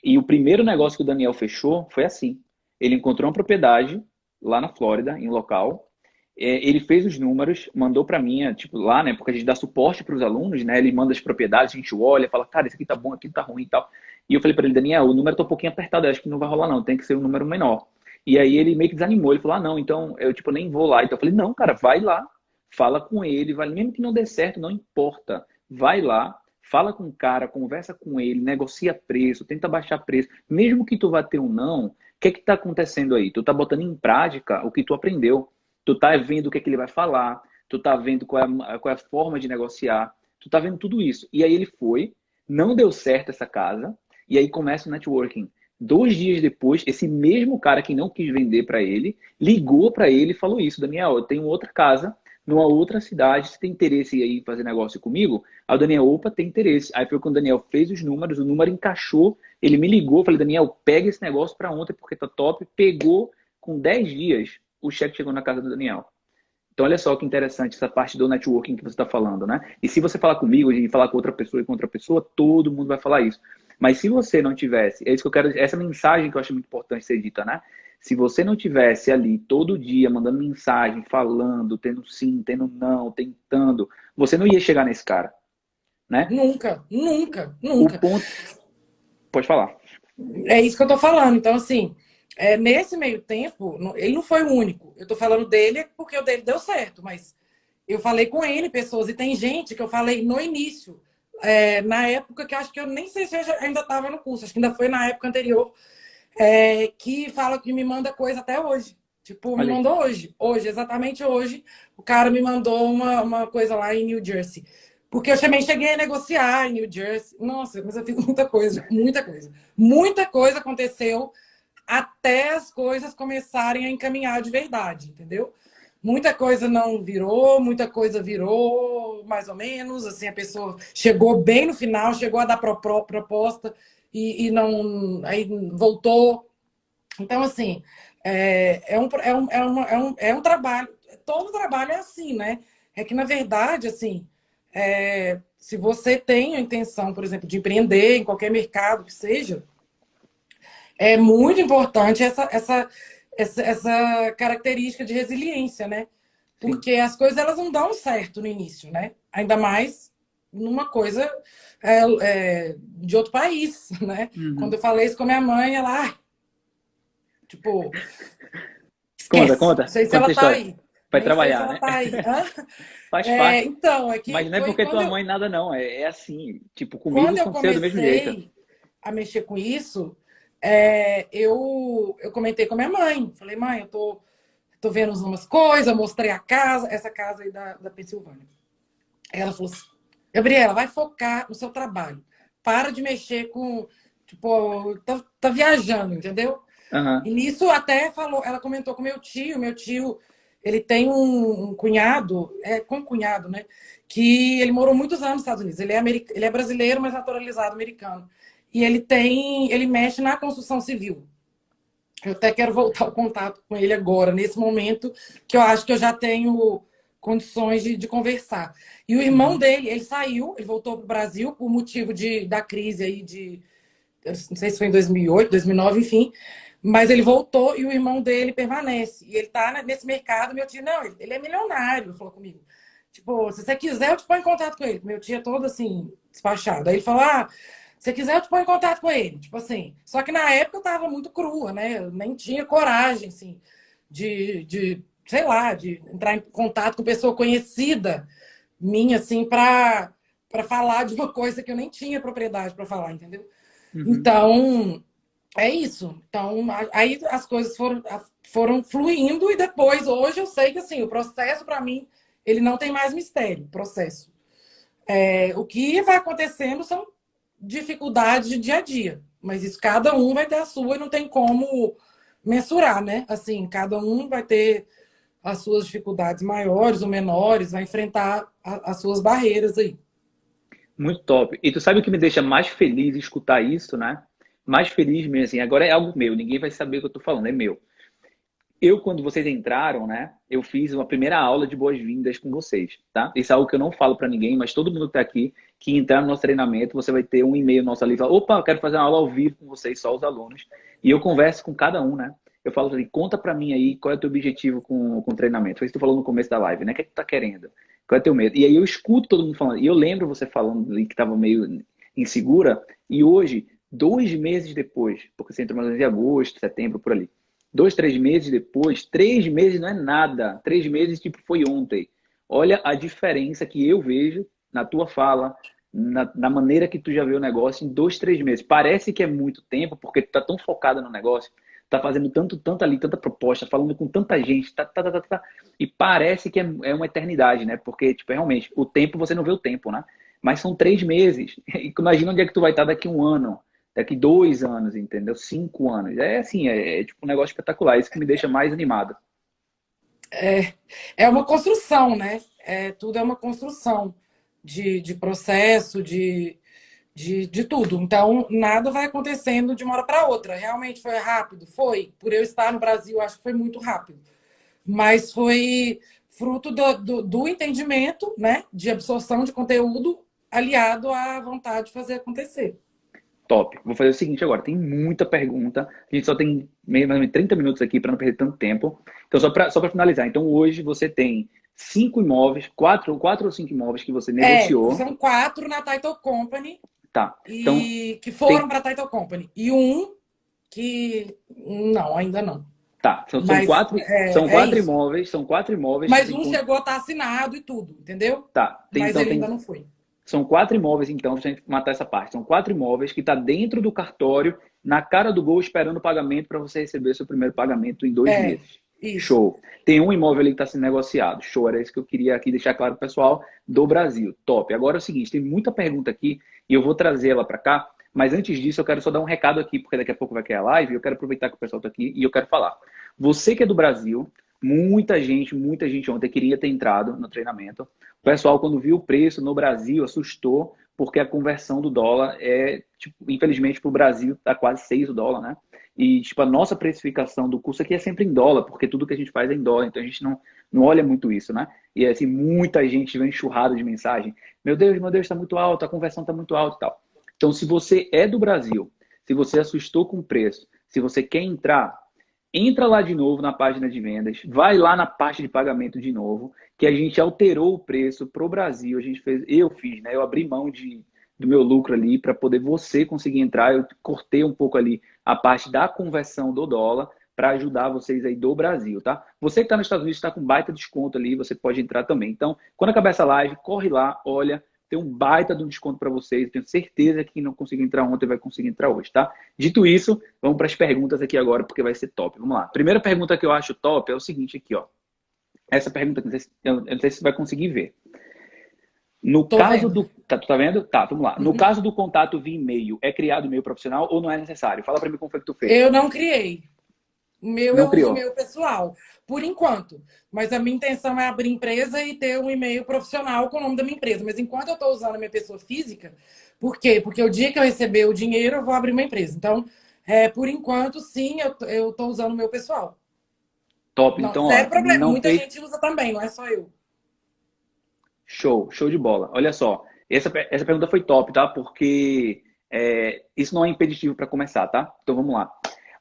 E o primeiro negócio que o Daniel fechou foi assim. Ele encontrou uma propriedade lá na Flórida, em um local. Ele fez os números, mandou para mim, tipo, lá, né? Porque a gente dá suporte para os alunos, né? Ele manda as propriedades, a gente olha, fala, cara, esse aqui tá bom, aqui tá ruim e tal. E eu falei para ele, Daniel, o número tá um pouquinho apertado, eu acho que não vai rolar não, tem que ser um número menor. E aí ele meio que desanimou, ele falou, não, então eu, tipo, nem vou lá. Então eu falei, não, cara, vai lá, fala com ele, vai, mesmo que não dê certo, não importa. Vai lá, fala com o cara, conversa com ele, negocia preço, tenta baixar preço. Mesmo que tu vá ter um não, o que é que tá acontecendo aí? Tu tá botando em prática o que tu aprendeu. Tu tá vendo o que é que ele vai falar, tu tá vendo qual é a forma de negociar, tu tá vendo tudo isso. E aí ele foi, não deu certo essa casa, e aí começa o networking. 2 dias depois, esse mesmo cara que não quis vender para ele, ligou para ele e falou isso, Daniel, eu tenho outra casa numa outra cidade, você tem interesse aí em fazer negócio comigo? Aí o Daniel, opa, tem interesse. Aí foi quando o Daniel fez os números, o número encaixou, ele me ligou, falei, Daniel, pega esse negócio para ontem porque tá top. Pegou, com 10 dias, o cheque chegou na casa do Daniel. Então, olha só que interessante essa parte do networking que você está falando, né? E se você falar comigo e falar com outra pessoa e com outra pessoa, todo mundo vai falar isso. Mas se você não tivesse, é isso que eu quero, essa mensagem que eu acho muito importante ser dita, né? Se você não tivesse ali todo dia mandando mensagem, falando, tendo sim, tendo não, tentando, você não ia chegar nesse cara, né? Nunca, nunca, O nunca. ponto, pode falar. É isso que eu tô falando. Então, assim, nesse meio tempo, ele não foi o único. Eu tô falando dele porque o dele deu certo, mas eu falei com ele, pessoas, e tem gente que eu falei no início, na época que eu acho que eu nem sei se eu ainda estava no curso, acho que ainda foi na época anterior, que fala que me manda coisa até hoje. Tipo, me Olha aí. mandou hoje. Hoje, exatamente hoje, o cara me mandou uma coisa lá em New Jersey. Porque eu também cheguei a negociar em New Jersey. Nossa, mas eu fiz muita coisa, muita coisa. Muita coisa aconteceu até as coisas começarem a encaminhar de verdade, entendeu? Muita coisa não virou, muita coisa virou mais ou menos. Assim, a pessoa chegou bem no final, chegou a dar proposta e não, aí voltou. Então, assim, é um trabalho. Todo trabalho é assim, né? É que, na verdade, assim, se você tem a intenção, por exemplo, de empreender em qualquer mercado que seja, é muito importante essa característica de resiliência, né? Sim. Porque as coisas elas não dão certo no início, né? Ainda mais numa coisa de outro país, né? Quando Uhum. eu falei isso com a minha mãe, ela, tipo, Conta, esquece. conta, Não sei se conta ela essa tá história. aí. Vai Nem sei se trabalhar, ela né? tá aí. Hã? Faz parte. Então, é que Mas não é foi porque tua mãe nada, não. É assim. Tipo, comigo quando eu aconteceu do mesmo jeito. comecei a mexer com isso, eu comentei com a minha mãe. Falei, mãe, eu tô vendo umas coisas, mostrei a casa, essa casa aí da Pensilvânia. Aí ela falou assim, Gabriela, vai focar no seu trabalho. Para de mexer com, tipo, tá viajando, entendeu? Aham. E nisso até falou, ela comentou com meu tio, ele tem um cunhado, com cunhado, né? Que ele morou muitos anos nos Estados Unidos. Ele é brasileiro, mas naturalizado americano. E ele mexe na construção civil. Eu até quero voltar ao contato com ele agora, nesse momento, que eu acho que eu já tenho condições de conversar. E o irmão Uhum. dele, ele saiu, ele voltou para o Brasil por motivo da crise aí eu não sei se foi em 2008, 2009, enfim, mas ele voltou e o irmão dele permanece. E ele tá nesse mercado, meu tio, não, ele é milionário, falou comigo. Tipo, se você quiser, eu te ponho em contato com ele. Meu tio é todo assim, despachado. Aí ele falou, se você quiser, eu te ponho em contato com ele. Tipo assim. Só que na época eu tava muito crua, né? Eu nem tinha coragem, assim, sei lá, de entrar em contato com pessoa conhecida minha, assim, para falar de uma coisa que eu nem tinha propriedade para falar, entendeu? Uhum. Então, é isso. Então, aí as coisas foram fluindo e depois, hoje, eu sei que assim, o processo, para mim, ele não tem mais mistério, o processo. O que vai acontecendo são dificuldades de dia a dia, mas isso cada um vai ter a sua e não tem como mensurar, né? Assim, cada um vai ter as suas dificuldades maiores ou menores, vai enfrentar as suas barreiras aí. Muito top. E tu sabe o que me deixa mais feliz escutar isso, né? Mais feliz mesmo, assim. Agora é algo meu, ninguém vai saber o que eu tô falando, é meu. Eu, quando vocês entraram, né, eu fiz uma primeira aula de boas-vindas com vocês, tá? Isso é algo que eu não falo para ninguém, mas todo mundo que tá aqui, que entrar no nosso treinamento, você vai ter um e-mail nosso ali, fala, opa, eu quero fazer uma aula ao vivo com vocês, só os alunos. E eu converso com cada um, né? Eu falo assim, conta para mim aí qual é o teu objetivo com o treinamento. Foi isso que tu falou no começo da live, né? O que é que tu tá querendo? Qual é o teu medo? E aí eu escuto todo mundo falando. E eu lembro você falando ali que tava meio insegura. E hoje, 2 meses depois, porque você entrou mais ou menos em agosto, setembro, por ali. 2, 3 meses depois, 3 meses não é nada. 3 meses, tipo, foi ontem. Olha a diferença que eu vejo na tua fala, na maneira que tu já vê o negócio em 2, 3 meses. Parece que é muito tempo, porque tu tá tão focada no negócio, tá fazendo tanto ali, tanta proposta, falando com tanta gente, e parece que é uma eternidade, né? Porque, tipo, realmente, o tempo, você não vê o tempo, né? Mas são 3 meses. E imagina onde é que tu vai estar daqui 1 ano. Daqui 2 anos, entendeu? 5 anos. É assim, é tipo um negócio espetacular. Isso que me deixa mais animado. É uma construção, né? Tudo é uma construção de processo, de tudo. Então, nada vai acontecendo de uma hora para outra. Realmente foi rápido? Foi. Por eu estar no Brasil, acho que foi muito rápido. Mas fruto do entendimento, né, de absorção de conteúdo aliado à vontade de fazer acontecer. Top. Vou fazer o seguinte agora, tem muita pergunta, a gente só tem mais ou menos 30 minutos aqui para não perder tanto tempo. Então, só para finalizar, então hoje você tem 5 imóveis, 4 ou 5 imóveis que você negociou. São 4 na Title Company, Tá. Então, que foram para a Title Company. E um que não, ainda não. Tá, são Mas, 4 imóveis, são 4 imóveis. Mas um chegou a estar assinado e tudo, entendeu? Tá. Mas ele ainda não foi. São 4 imóveis, então, pra gente matar essa parte. São 4 imóveis que tá dentro do cartório, na cara do gol, esperando o pagamento para você receber seu primeiro pagamento em 2 meses. Isso. Show. Tem um imóvel ali que está sendo negociado. Show, era isso que eu queria aqui deixar claro pro pessoal do Brasil. Top. Agora é o seguinte, tem muita pergunta aqui e eu vou trazê-la para cá, mas antes disso eu quero só dar um recado aqui, porque daqui a pouco vai criar a live e eu quero aproveitar que o pessoal está aqui e eu quero falar. Você que é do Brasil, muita gente ontem queria ter entrado no treinamento. O pessoal, quando viu o preço no Brasil, assustou, porque a conversão do dólar infelizmente, para o Brasil, está quase 6 o dólar, né? E, a nossa precificação do curso aqui é sempre em dólar, porque tudo que a gente faz é em dólar, então a gente não olha muito isso, né? E, assim, muita gente vem enxurrada de mensagem. Meu Deus, está muito alto, a conversão está muito alta e tal. Então, se você é do Brasil, se você assustou com o preço, se você quer entrar, entra lá de novo na página de vendas, vai lá na parte de pagamento de novo, que a gente alterou o preço para o Brasil. Eu fiz, né? Eu abri mão do meu lucro ali para poder você conseguir entrar. Eu cortei um pouco ali a parte da conversão do dólar para ajudar vocês aí do Brasil, tá? Você que está nos Estados Unidos está com baita desconto ali, você pode entrar também. Então, quando acabar essa live, corre lá, olha, tem um baita de um desconto para vocês. Tenho certeza que quem não conseguiu entrar ontem vai conseguir entrar hoje, tá? Dito isso, vamos para as perguntas aqui agora, porque vai ser top. Vamos lá. Primeira pergunta que eu acho top é o seguinte aqui, ó. Essa pergunta aqui, eu não sei se você vai conseguir ver. No caso do... tá vendo? Tá, vamos lá. No caso do contato via e-mail, é criado e-mail profissional ou não é necessário? Fala para mim como foi que tu fez. Eu não criei. Eu criou. uso o meu pessoal, por enquanto. Mas a minha intenção é abrir empresa e ter um e-mail profissional com o nome da minha empresa. Mas enquanto eu estou usando a minha pessoa física, por quê? Porque o dia que eu receber o dinheiro, eu vou abrir uma empresa. Então, por enquanto, sim, eu estou usando o meu pessoal. Top, não, então, sério problema. Muita fez... gente usa também, não é só eu. Show de bola. Olha só, essa pergunta foi top, tá? Porque isso não é impeditivo para começar, tá? Então vamos lá.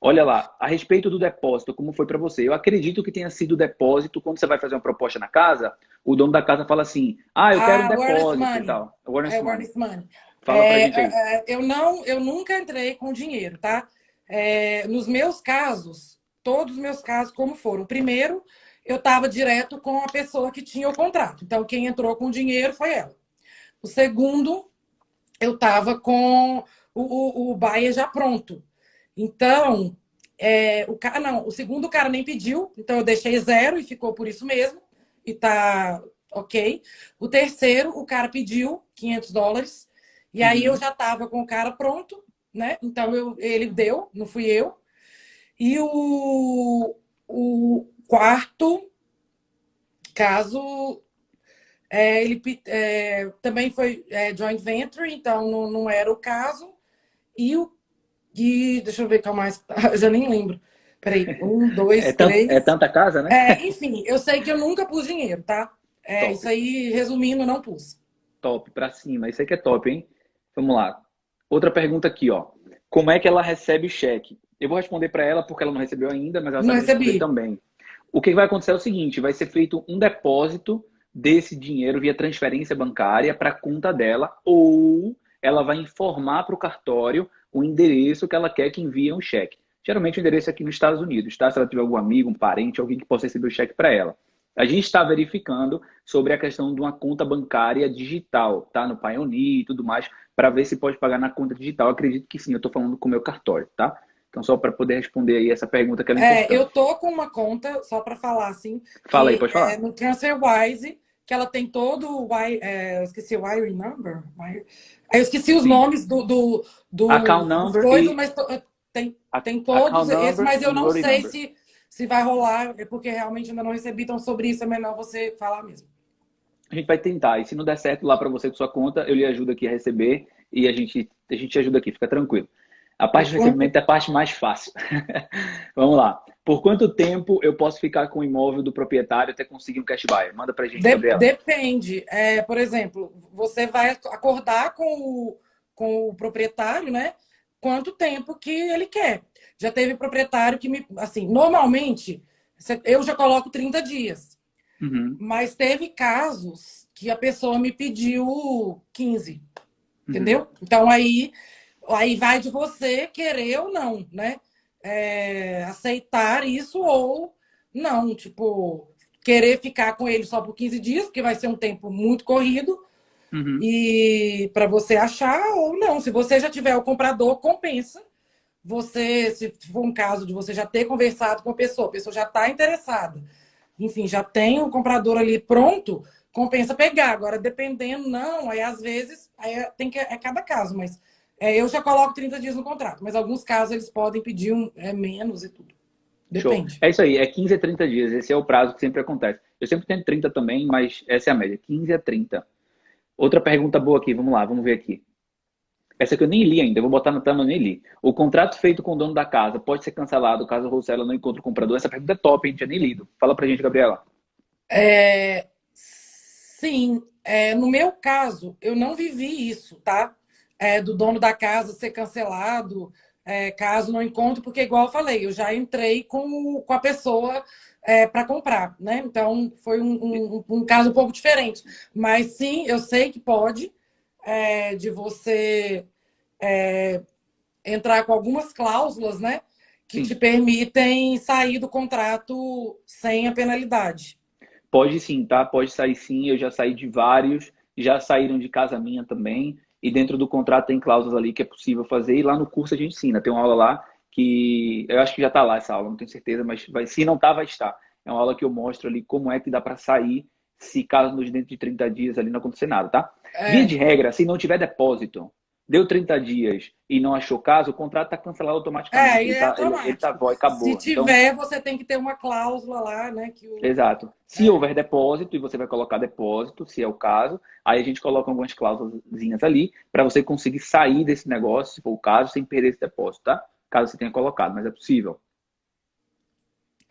Olha lá, a respeito do depósito, como foi para você? Eu acredito que tenha sido o depósito, quando você vai fazer uma proposta na casa, o dono da casa fala assim, eu quero um depósito e tal. Awareness money. Fala pra gente aí. Eu nunca entrei com dinheiro, tá? Nos meus casos, todos os meus casos, como foram? O primeiro, eu estava direto com a pessoa que tinha o contrato. Então, quem entrou com dinheiro foi ela. O segundo, eu estava com o buyer já pronto. Então, o segundo cara nem pediu, então eu deixei 0 e ficou por isso mesmo. E tá ok. O terceiro, o cara pediu $500. E aí eu já estava com o cara pronto, né? Então ele deu, não fui eu. E o quarto caso, ele também foi joint venture, então não era o caso. E deixa eu ver qual mais. Eu já nem lembro. Peraí, 1, 2, 3. É tanta casa, né? Enfim, eu sei que eu nunca pus dinheiro, tá? Isso aí, resumindo, não pus. Top, pra cima. Isso aí que é top, hein? Vamos lá. Outra pergunta aqui, ó. Como é que ela recebe o cheque? Eu vou responder para ela porque ela não recebeu ainda, mas ela sabe responder também. O que vai acontecer é o seguinte, vai ser feito um depósito desse dinheiro via transferência bancária para a conta dela, ou ela vai informar para o cartório o endereço que ela quer que envie um cheque. Geralmente o endereço é aqui nos Estados Unidos, tá? Se ela tiver algum amigo, um parente, alguém que possa receber o cheque para ela. A gente está verificando sobre a questão de uma conta bancária digital, tá? No Payoneer e tudo mais, para ver se pode pagar na conta digital. Eu acredito que sim, eu estou falando com o meu cartório, tá? Então, só para poder responder aí essa pergunta que ela é importante. Eu tô com uma conta, só para falar assim. Fala aí, pode falar. No TransferWise, que ela tem todo o eu esqueci o wiring number. Eu esqueci os nomes do account number coisas, mas tem todos esses, mas eu não sei se vai rolar, porque realmente ainda não recebi, então sobre isso é melhor você falar mesmo. A gente vai tentar, e se não der certo lá para você com sua conta, eu lhe ajudo aqui a receber e a gente ajuda aqui, fica tranquilo. A parte de recebimento é a parte mais fácil. Vamos lá. Por quanto tempo eu posso ficar com o imóvel do proprietário até conseguir um cash buyer? Manda pra gente, Gabriela. Depende. Por exemplo, você vai acordar com o proprietário, né? Quanto tempo que ele quer. Já teve proprietário que me. Assim, normalmente, eu já coloco 30 dias. Uhum. Mas teve casos que a pessoa me pediu 15. Entendeu? Então aí vai de você querer ou não, né? Aceitar isso ou não, tipo, querer ficar com ele só por 15 dias, porque vai ser um tempo muito corrido, Uhum. e para você achar ou não. Se você já tiver o comprador, compensa. Você, se for um caso de você já ter conversado com a pessoa já está interessada, enfim, já tem um comprador ali pronto, compensa pegar. Agora, dependendo, não, aí às vezes é cada caso, mas eu já coloco 30 dias no contrato, mas alguns casos eles podem pedir menos e tudo. Show. Depende. É isso aí, é 15 a 30 dias. Esse é o prazo que sempre acontece. Eu sempre tento 30 também, mas essa é a média, 15 a 30. Outra pergunta boa aqui, vamos lá, vamos ver aqui. Essa que eu nem li ainda, eu vou botar na tela, eu nem li. O contrato feito com o dono da casa pode ser cancelado caso o wholesaler não encontre o comprador? Essa pergunta é top, a gente tinha nem lido. Fala pra gente, Gabriela. Sim, no meu caso, eu não vivi isso, tá? Do dono da casa ser cancelado, caso não encontre, porque, igual eu falei, eu já entrei com a pessoa para comprar, né? Então, foi um caso um pouco diferente. Mas, sim, eu sei que pode, de você entrar com algumas cláusulas, né? Que te Sim, permitem sair do contrato sem a penalidade. pode sim, tá? Pode sair sim. Eu já saí de vários, já saíram de casa minha também. E dentro do contrato tem cláusulas ali que é possível fazer. E lá no curso a gente ensina. Tem uma aula lá que eu acho que já está lá essa aula, não tenho certeza, mas se não tá, vai estar. É uma aula que eu mostro ali como é que dá para sair se caso nos dentro de 30 dias ali não acontecer nada, tá? Via de regra, se não tiver depósito, deu 30 dias e não achou caso, o contrato está cancelado automaticamente. E é Ele tá automático. void, Se acabou. Então, tiver, você tem que ter uma cláusula lá, né? exato. Se houver depósito, e você vai colocar depósito, se é o caso, aí a gente coloca algumas cláusulas ali para você conseguir sair desse negócio, se for o caso, sem perder esse depósito, tá? Caso você tenha colocado, mas é possível.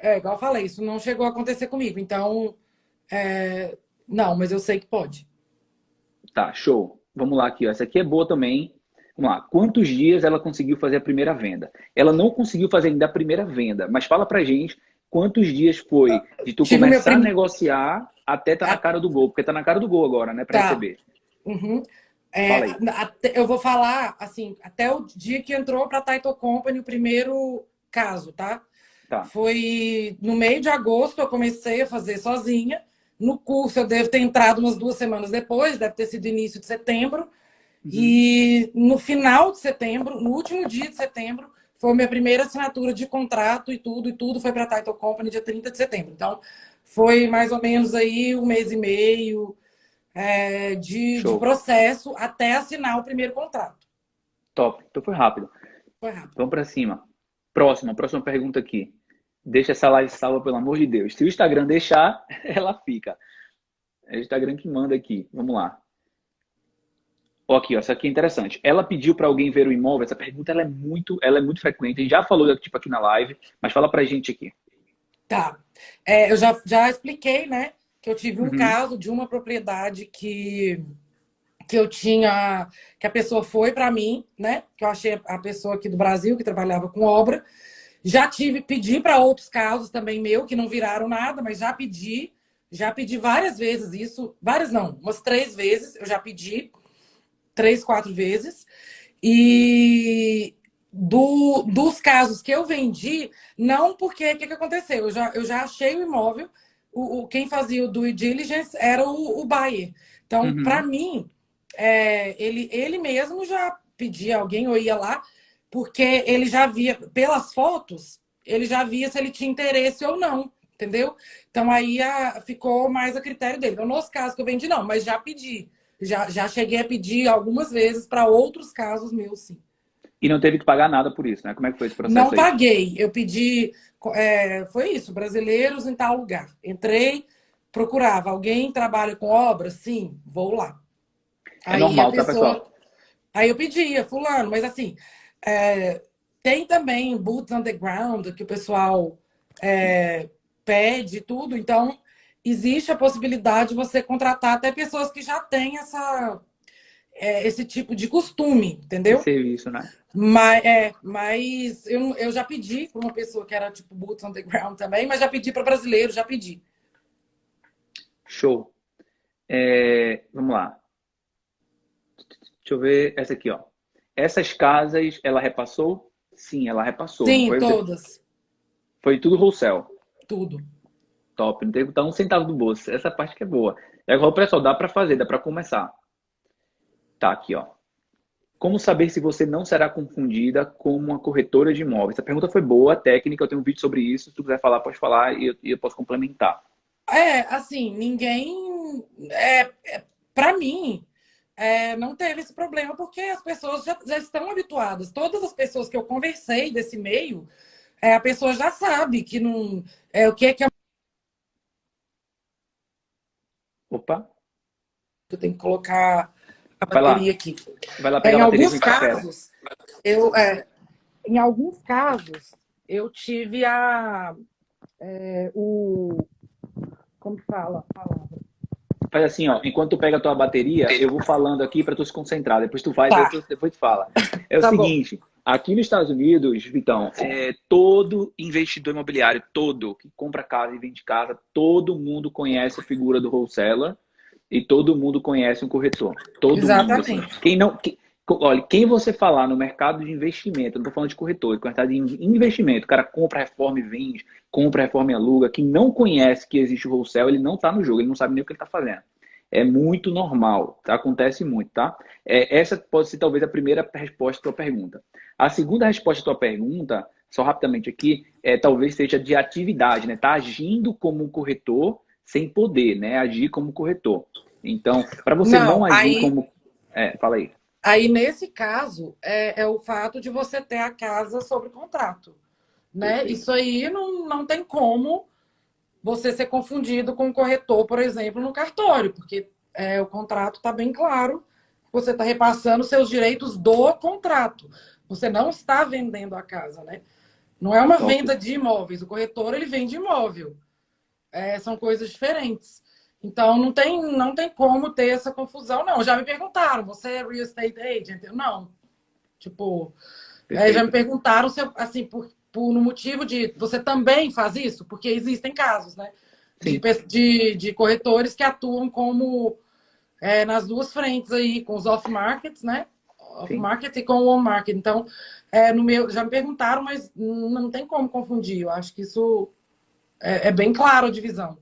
Igual eu falei, isso não chegou a acontecer comigo. Então, não, mas eu sei que pode. Tá, show. Vamos lá aqui, ó. Essa aqui é boa também. Vamos lá. Quantos dias ela conseguiu fazer a primeira venda? Ela não conseguiu fazer ainda a primeira venda, mas fala pra gente quantos dias foi de tu Tive o meu começar a primeiro. negociar até tá na cara do gol, porque tá na cara do gol agora, né, pra Tá. receber. Uhum. Fala aí. Eu vou falar, assim, até o dia que entrou para a Title Company o primeiro caso, tá? Tá. Foi no meio de agosto, eu comecei a fazer sozinha. No curso, eu devo ter entrado umas 2 semanas depois, deve ter sido início de setembro. Uhum. E no final de setembro, no último dia de setembro, foi a minha primeira assinatura de contrato e tudo foi para a Title Company dia 30 de setembro. Então, foi mais ou menos aí 1 mês e meio de Show. processo até assinar o primeiro contrato. Top. Então foi rápido. Foi rápido. Vamos pra cima. Próxima pergunta aqui. Deixa essa live salva, pelo amor de Deus. Se o Instagram deixar, ela fica. É o Instagram que manda aqui. Vamos lá. Ó, aqui, ó, essa aqui é interessante. Ela pediu para alguém ver o imóvel. Essa pergunta ela é muito frequente. A gente já falou tipo aqui na live, mas fala pra gente aqui. Tá. Eu já expliquei, né, que eu tive um Uhum. caso de uma propriedade que eu tinha, que a pessoa foi para mim, né, que eu achei a pessoa aqui do Brasil que trabalhava com obra. Pedi para outros casos também meu, que não viraram nada, mas já pedi várias vezes isso, várias não, umas 3 vezes eu já pedi, 3, 4 vezes. E dos casos que eu vendi, não porque o que aconteceu? Eu já achei o imóvel, quem fazia o due diligence era o buyer. Então, para Uhum. mim, ele mesmo já pedia alguém, ou ia lá, porque ele já via, pelas fotos, ele já via se ele tinha interesse ou não, entendeu? Então aí ficou mais a critério dele. Então, nos casos que eu vendi, não, mas já pedi. Já cheguei a pedir algumas vezes para outros casos meus, sim. E não teve que pagar nada por isso, né? Como é que foi esse Não processo aí? paguei. Eu pedi. Foi isso, brasileiros em tal lugar. Entrei, procurava. Alguém trabalha com obra? Sim, vou lá. É Aí a normal, tá, pessoal? pessoa. Aí eu pedia, fulano, mas assim, tem também boots underground que o pessoal pede tudo. Então, existe a possibilidade de você contratar até pessoas que já têm esse tipo de costume, Esse entendeu? serviço, né? Mas eu já pedi para uma pessoa que era tipo boots on the ground também, mas já pedi para brasileiro, já pedi. Show. Vamos lá. Deixa eu ver essa aqui, ó. Essas casas, ela repassou? Sim, ela repassou, não Sim, foi? todas, Foi tudo wholesale. tudo. Top, não tem que botar um centavo do bolso. Essa parte que é boa. É igual, pessoal, dá para fazer, dá para começar. Tá aqui, ó. Como saber se você não será confundida com uma corretora de imóveis? Essa pergunta foi boa, técnica, eu tenho um vídeo sobre isso. Se tu quiser falar, pode falar e eu posso complementar. Assim, ninguém. Para mim, não teve esse problema, porque as pessoas já estão habituadas. Todas as pessoas que eu conversei desse meio, a pessoa já sabe que não. O que é que Opa, eu tenho que colocar a vai bateria lá. aqui? Vai lá pegar Em a bateria, a alguns gente espera. casos, eu, é, em alguns casos, eu tive o. Como que fala a palavra? Faz assim, ó. Enquanto tu pega a tua bateria, eu vou falando aqui para tu se concentrar. Depois tu vai, Tá, depois tu fala. É o tá bom. seguinte, aqui nos Estados Unidos, Vitão, todo investidor imobiliário, todo que compra casa e vende casa, todo mundo conhece a figura do wholesaler e todo mundo conhece um corretor. Todo mundo, assim. Exatamente. Olha, quem você falar no mercado de investimento, não estou falando de corretor, no mercado de investimento, o cara compra, reforma e vende, compra, reforma e aluga, que não conhece que existe o wholesale, ele não está no jogo, ele não sabe nem o que ele está fazendo. É muito normal, tá? Acontece muito, tá? Essa pode ser talvez a primeira resposta à tua pergunta. A segunda resposta à tua pergunta, só rapidamente aqui, talvez seja de atividade, né? Tá agindo como um corretor sem poder, né? Agir como corretor. Então, para você não Não, agir como... fala aí. aí nesse caso, é o fato de você ter a casa sob contrato, né? Perfeito. Isso aí não tem como você ser confundido com um corretor, por exemplo, no cartório, porque o contrato está bem claro, você está repassando seus direitos do contrato. Você não está vendendo a casa, né? Não é uma Top. venda de imóveis. O corretor, ele vende imóvel. São coisas diferentes. Então, não tem como ter essa confusão, não. Já me perguntaram, você é real estate agent? Não. Tipo, já me Perfeito. perguntaram se eu, assim, no motivo de você também faz isso? Porque existem casos, né? Sim. De corretores que atuam como nas duas frentes aí, com os off-markets, né? Sim. Off-market e com o on-market. Então, já me perguntaram, mas não tem como confundir. Eu acho que isso é bem claro a divisão.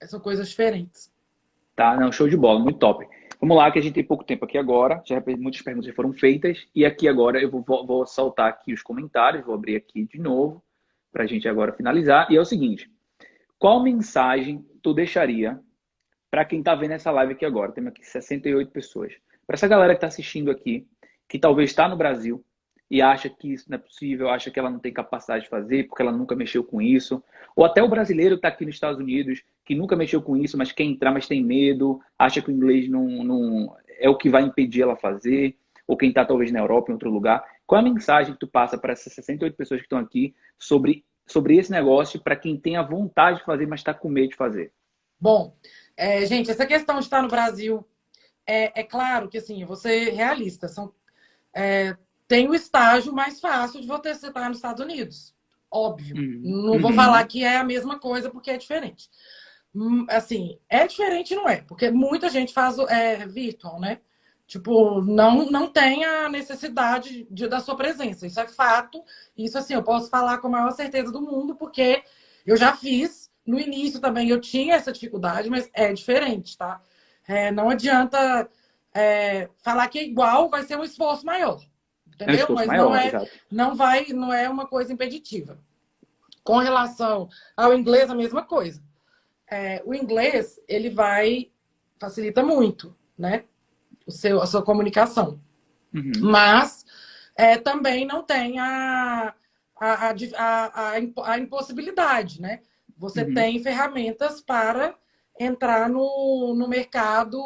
São coisas diferentes. Tá, não, show de bola, muito top. Vamos lá, que a gente tem pouco tempo aqui agora. Muitas perguntas já foram feitas. E aqui agora eu vou soltar aqui os comentários, vou abrir aqui de novo para a gente agora finalizar. E é o seguinte: qual mensagem tu deixaria para quem está vendo essa live aqui agora? Temos aqui 68 pessoas. Para essa galera que está assistindo aqui, que talvez está no Brasil e acha que isso não é possível, acha que ela não tem capacidade de fazer porque ela nunca mexeu com isso. Ou até o brasileiro que está aqui nos Estados Unidos, que nunca mexeu com isso, mas quer entrar, mas tem medo, acha que o inglês não é o que vai impedir ela fazer, ou quem está talvez na Europa, em outro lugar. Qual é a mensagem que tu passa para essas 68 pessoas que estão aqui sobre esse negócio, para quem tem a vontade de fazer, mas está com medo de fazer? Bom, gente, essa questão de estar no Brasil, claro que, assim, eu vou ser realista. Tem o estágio mais fácil de você estar nos Estados Unidos. Óbvio. Não vou falar que é a mesma coisa, porque é diferente. Assim, é diferente, não é? Porque muita gente faz virtual, né? Tipo, não tem a necessidade da sua presença. Isso é fato. Isso, assim, eu posso falar com a maior certeza do mundo, porque eu já fiz. No início também eu tinha essa dificuldade, mas é diferente, tá? Não adianta falar que é igual, vai ser um esforço maior. É um Entendeu? esforço Mas maior, exato. não é uma coisa impeditiva. Com relação ao inglês, a mesma coisa. O inglês, ele facilita muito, né? A sua comunicação. Mas também não tem a impossibilidade, né? Você tem ferramentas para entrar no mercado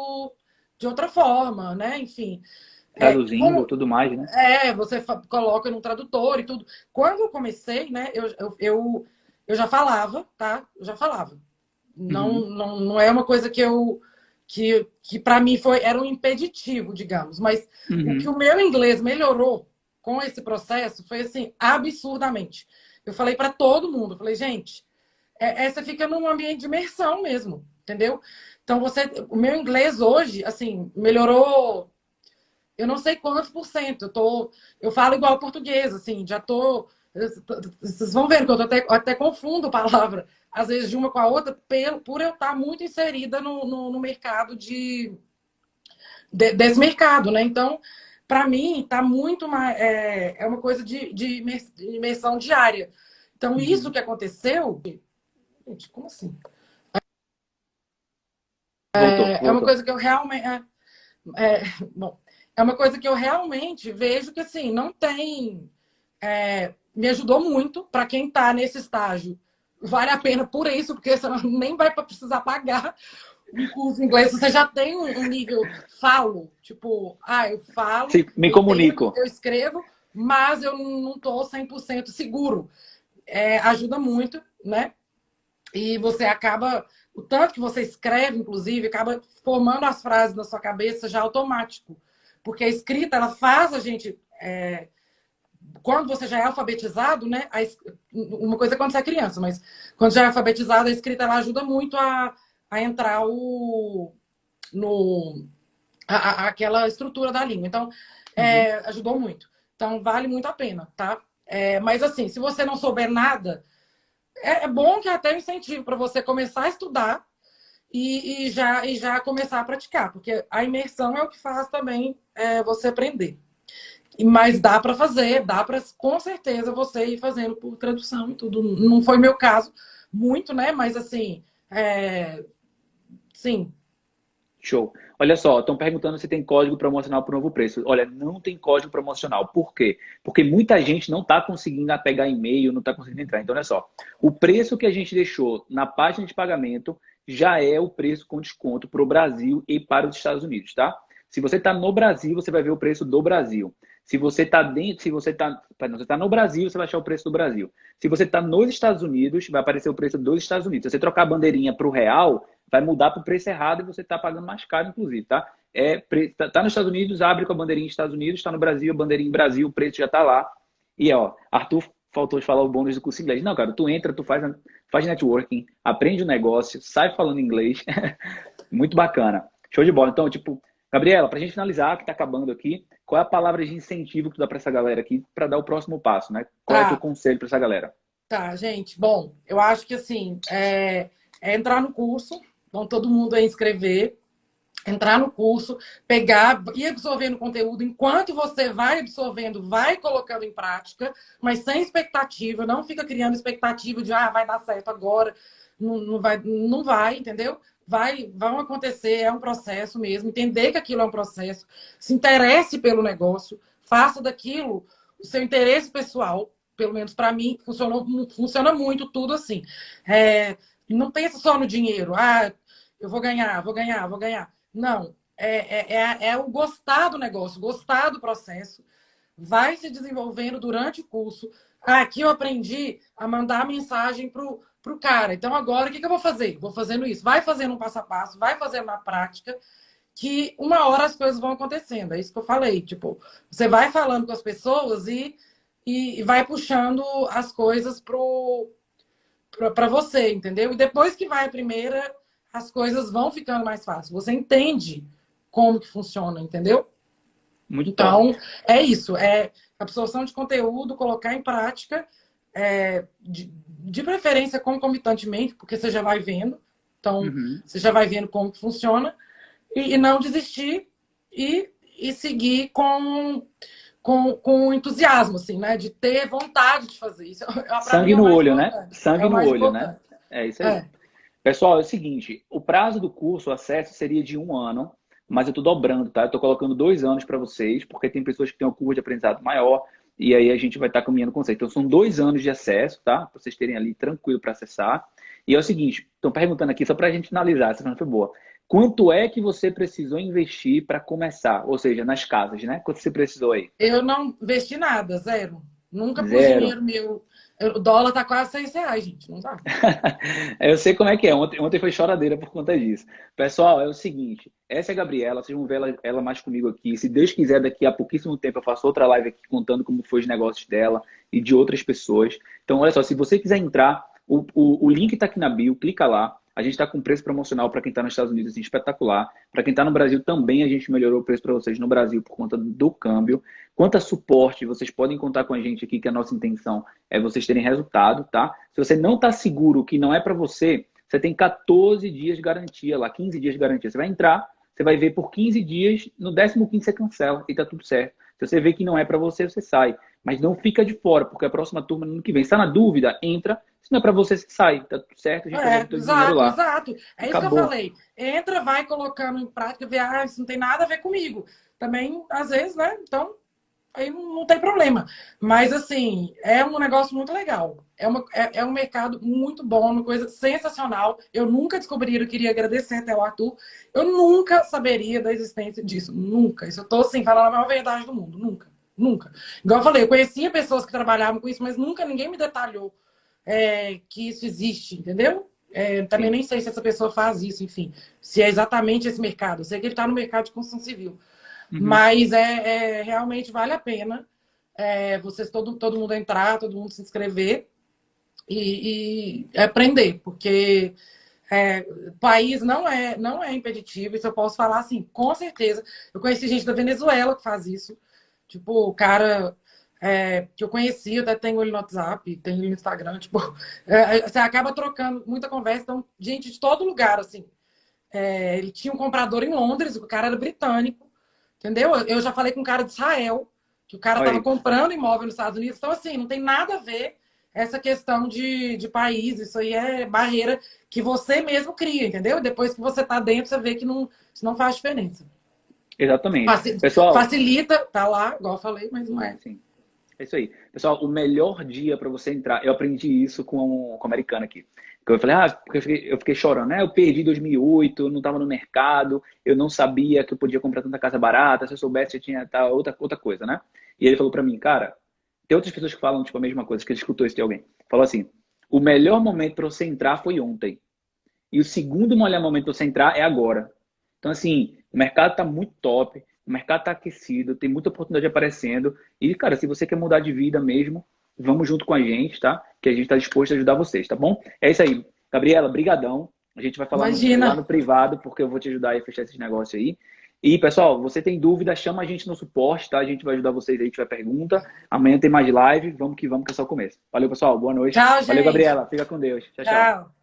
de outra forma, né? Enfim, traduzindo, Como, tudo mais, né? você coloca no tradutor e tudo. Quando eu comecei, né, eu já falava, tá? Eu já falava. Não, Uhum, não é uma coisa que para mim era um impeditivo, digamos. Mas o que uhum, o meu inglês melhorou com esse processo foi assim, absurdamente. Eu falei para todo mundo, eu falei, gente, você fica num ambiente de imersão mesmo, entendeu? Então o meu inglês hoje, assim, melhorou. Eu não sei quantos por cento. Eu falo igual português, assim, já tô. Vocês vão ver que até confundo a palavra, às vezes, de uma com a outra, por eu estar muito inserida no mercado desse mercado, né? Então, para mim, tá muito mais. É uma coisa de imersão diária. Então, isso uhum. que aconteceu. Gente, como assim? Voltou, É uma voltou. coisa que eu realmente. Bom, é uma coisa que eu realmente vejo que, assim, não tem. Me ajudou muito para quem está nesse estágio. Vale a pena por isso, porque você nem vai precisar pagar um curso de inglês. Você já tem um nível falo, tipo, eu falo, Me eu entendo, comunico. eu escrevo, mas eu não estou 100% seguro. Ajuda muito, né? E você acaba, o tanto que você escreve, inclusive, acaba formando as frases na sua cabeça já automático. Porque a escrita, ela faz a gente quando você já é alfabetizado, né? Uma coisa é quando você é criança, mas quando já é alfabetizado, a escrita ela ajuda muito a entrar no, aquela estrutura da língua. Então, Uhum. ajudou muito. Então, vale muito a pena, tá? Mas assim, se você não souber nada, é bom que até um incentivo para você começar a estudar e já começar a praticar, porque a imersão é o que faz também você aprender. Mas dá para fazer, dá para com certeza você ir fazendo por tradução e tudo. Não foi meu caso muito, né? Mas assim, sim. Show. Olha só, estão perguntando se tem código promocional para o novo preço. Olha, não tem código promocional. Por quê? Porque muita gente não está conseguindo pegar e-mail, não está conseguindo entrar. Então, olha só, o preço que a gente deixou na página de pagamento já é o preço com desconto para o Brasil e para os Estados Unidos, tá? Se você está no Brasil, você vai ver o preço do Brasil. Se você está dentro, se você está no Brasil, você vai achar o preço do Brasil. Se você está nos Estados Unidos, vai aparecer o preço dos Estados Unidos. Se você trocar a bandeirinha para o real, vai mudar para o preço errado e você está pagando mais caro, inclusive, tá? Tá nos Estados Unidos, abre com a bandeirinha Estados Unidos, está no Brasil, a bandeirinha Brasil, o preço já está lá. E, ó, Arthur faltou de falar o bônus do curso de inglês. Não, cara, tu entra, tu faz networking, aprende o negócio, sai falando inglês. Muito bacana. Show de bola. Então, tipo, Gabriela, para a gente finalizar, que está acabando aqui, qual é a palavra de incentivo que tu dá para essa galera aqui para dar o próximo passo, né? Qual é o teu Tá, conselho para essa galera? tá, gente. Bom, eu acho que assim, é entrar no curso, vão todo mundo aí inscrever, entrar no curso, pegar e absorvendo o conteúdo. Enquanto você vai absorvendo, vai colocando em prática, mas sem expectativa. Não fica criando expectativa de vai dar certo agora. Não vai, entendeu? Vão acontecer, é um processo mesmo. Entender que aquilo é um processo. Se interesse pelo negócio, faça daquilo o seu interesse pessoal. Pelo menos para mim, funciona muito tudo assim. Não pensa só no dinheiro. Eu vou ganhar, vou ganhar, vou ganhar. Não, é o gostar do negócio, gostar do processo, vai se desenvolvendo durante o curso. Aqui eu aprendi a mandar mensagem pro cara. Então, agora, o que eu vou fazer? Vou fazendo isso. Vai fazendo um passo a passo, vai fazendo na prática, que uma hora as coisas vão acontecendo. É isso que eu falei. Tipo, você vai falando com as pessoas e vai puxando as coisas para você, entendeu? E depois que vai a primeira, as coisas vão ficando mais fáceis. Você entende como que funciona, entendeu? Muito top. Então, é isso. É absorção de conteúdo, colocar em prática, de preferência concomitantemente, porque você já vai vendo. Então, Uhum. você já vai vendo como que funciona. E não desistir e seguir com entusiasmo, assim, né? De ter vontade de fazer isso. Para mim Sangue é o no mais olho, né? importante. É Sangue o no mais olho, né? importante. É isso aí. É. Pessoal, é o seguinte, o prazo do curso, o acesso seria de 1 ano, mas eu estou dobrando, tá? Eu estou colocando 2 anos para vocês, porque tem pessoas que têm um curso de aprendizado maior, e aí a gente vai estar caminhando com vocês. Então, são 2 anos de acesso, tá? Para vocês terem ali tranquilo para acessar. E é o seguinte, estão perguntando aqui, só para a gente finalizar, essa semana foi boa. Quanto é que você precisou investir para começar? Ou seja, nas casas, né? Quanto você precisou aí? Eu não investi nada, zero. Nunca pus Zero. dinheiro meu. O dólar tá quase R$ 6, gente. Não tá? Eu sei como é que é. Ontem foi choradeira por conta disso. Pessoal, é o seguinte. Essa é a Gabriela. Vocês vão ver ela mais comigo aqui. Se Deus quiser, daqui a pouquíssimo tempo eu faço outra live aqui contando como foi os negócios dela e de outras pessoas. Então, olha só. Se você quiser entrar, o link está aqui na bio. Clica lá. A gente está com preço promocional para quem está nos Estados Unidos, assim, espetacular. Para quem está no Brasil também, a gente melhorou o preço para vocês no Brasil por conta do câmbio. Quanto a suporte, vocês podem contar com a gente aqui, que a nossa intenção é vocês terem resultado, tá? Se você não está seguro que não é para você, você tem 14 dias de garantia lá, 15 dias de garantia. Você vai entrar, você vai ver por 15 dias, no 15º você cancela e tá tudo certo. Se você vê que não é para você, você sai. Mas não fica de fora, porque a próxima turma no ano que vem. Se tá na dúvida, entra. Se não é para você, você sai. Tá tudo certo, a gente vai todo o dinheiro lá. Exato. É isso que eu Acabou. falei. Entra, vai colocando em prática, vê, isso não tem nada a ver comigo. Também, às vezes, né? Então, aí não tem problema. Mas, assim, é um negócio muito legal. É um mercado muito bom, uma coisa sensacional. Eu nunca descobriria, eu queria agradecer até o Arthur. Eu nunca saberia da existência disso. Nunca. Isso eu tô, assim, falando a maior verdade do mundo. Nunca. Nunca. Igual eu falei, eu conhecia pessoas que trabalhavam com isso, mas nunca ninguém me detalhou que isso existe, entendeu? Também nem sei se essa pessoa faz isso, enfim. Se é exatamente esse mercado. Eu sei que ele está no mercado de construção civil. Mas realmente vale a pena vocês, todo mundo entrar, todo mundo se inscrever e aprender, porque o país não é impeditivo, isso eu posso falar assim, com certeza. Eu conheci gente da Venezuela que faz isso. Tipo, o cara que eu conheci, eu até tenho ele no WhatsApp, tenho ele no Instagram, tipo, você acaba trocando muita conversa, então, gente de todo lugar, assim. Ele tinha um comprador em Londres, o cara era britânico, entendeu? Eu já falei com um cara de Israel, que o cara estava comprando imóvel nos Estados Unidos, então, assim, não tem nada a ver essa questão de país, isso aí é barreira que você mesmo cria, entendeu? Depois que você tá dentro, você vê que isso não faz diferença. Exatamente. Pessoal, facilita, tá lá, igual eu falei, mas não é. Sim. É isso aí. Pessoal, o melhor dia para você entrar, eu aprendi isso com a americana aqui. Eu falei, porque eu fiquei chorando, né? Eu perdi 2008, eu não estava no mercado, eu não sabia que eu podia comprar tanta casa barata, se eu soubesse eu tinha outra coisa, né? E ele falou para mim, cara, tem outras pessoas que falam tipo a mesma coisa, que ele escutou isso de alguém. Falou assim, o melhor momento para você entrar foi ontem. E o segundo melhor momento para você entrar é agora. Então, assim, o mercado está muito top, o mercado está aquecido, tem muita oportunidade aparecendo. E, cara, se você quer mudar de vida mesmo, vamos junto com a gente, tá? Que a gente está disposto a ajudar vocês, tá bom? É isso aí. Gabriela, brigadão. A gente vai falar lá no privado, porque eu vou te ajudar a fechar esses negócios aí. E, pessoal, você tem dúvida, chama a gente no suporte, tá? A gente vai ajudar vocês aí, tiver pergunta. Amanhã tem mais live. Vamos que é só o começo. Valeu, pessoal. Boa noite. Tchau, gente. Valeu, Gabriela. Fica com Deus. Tchau, tchau.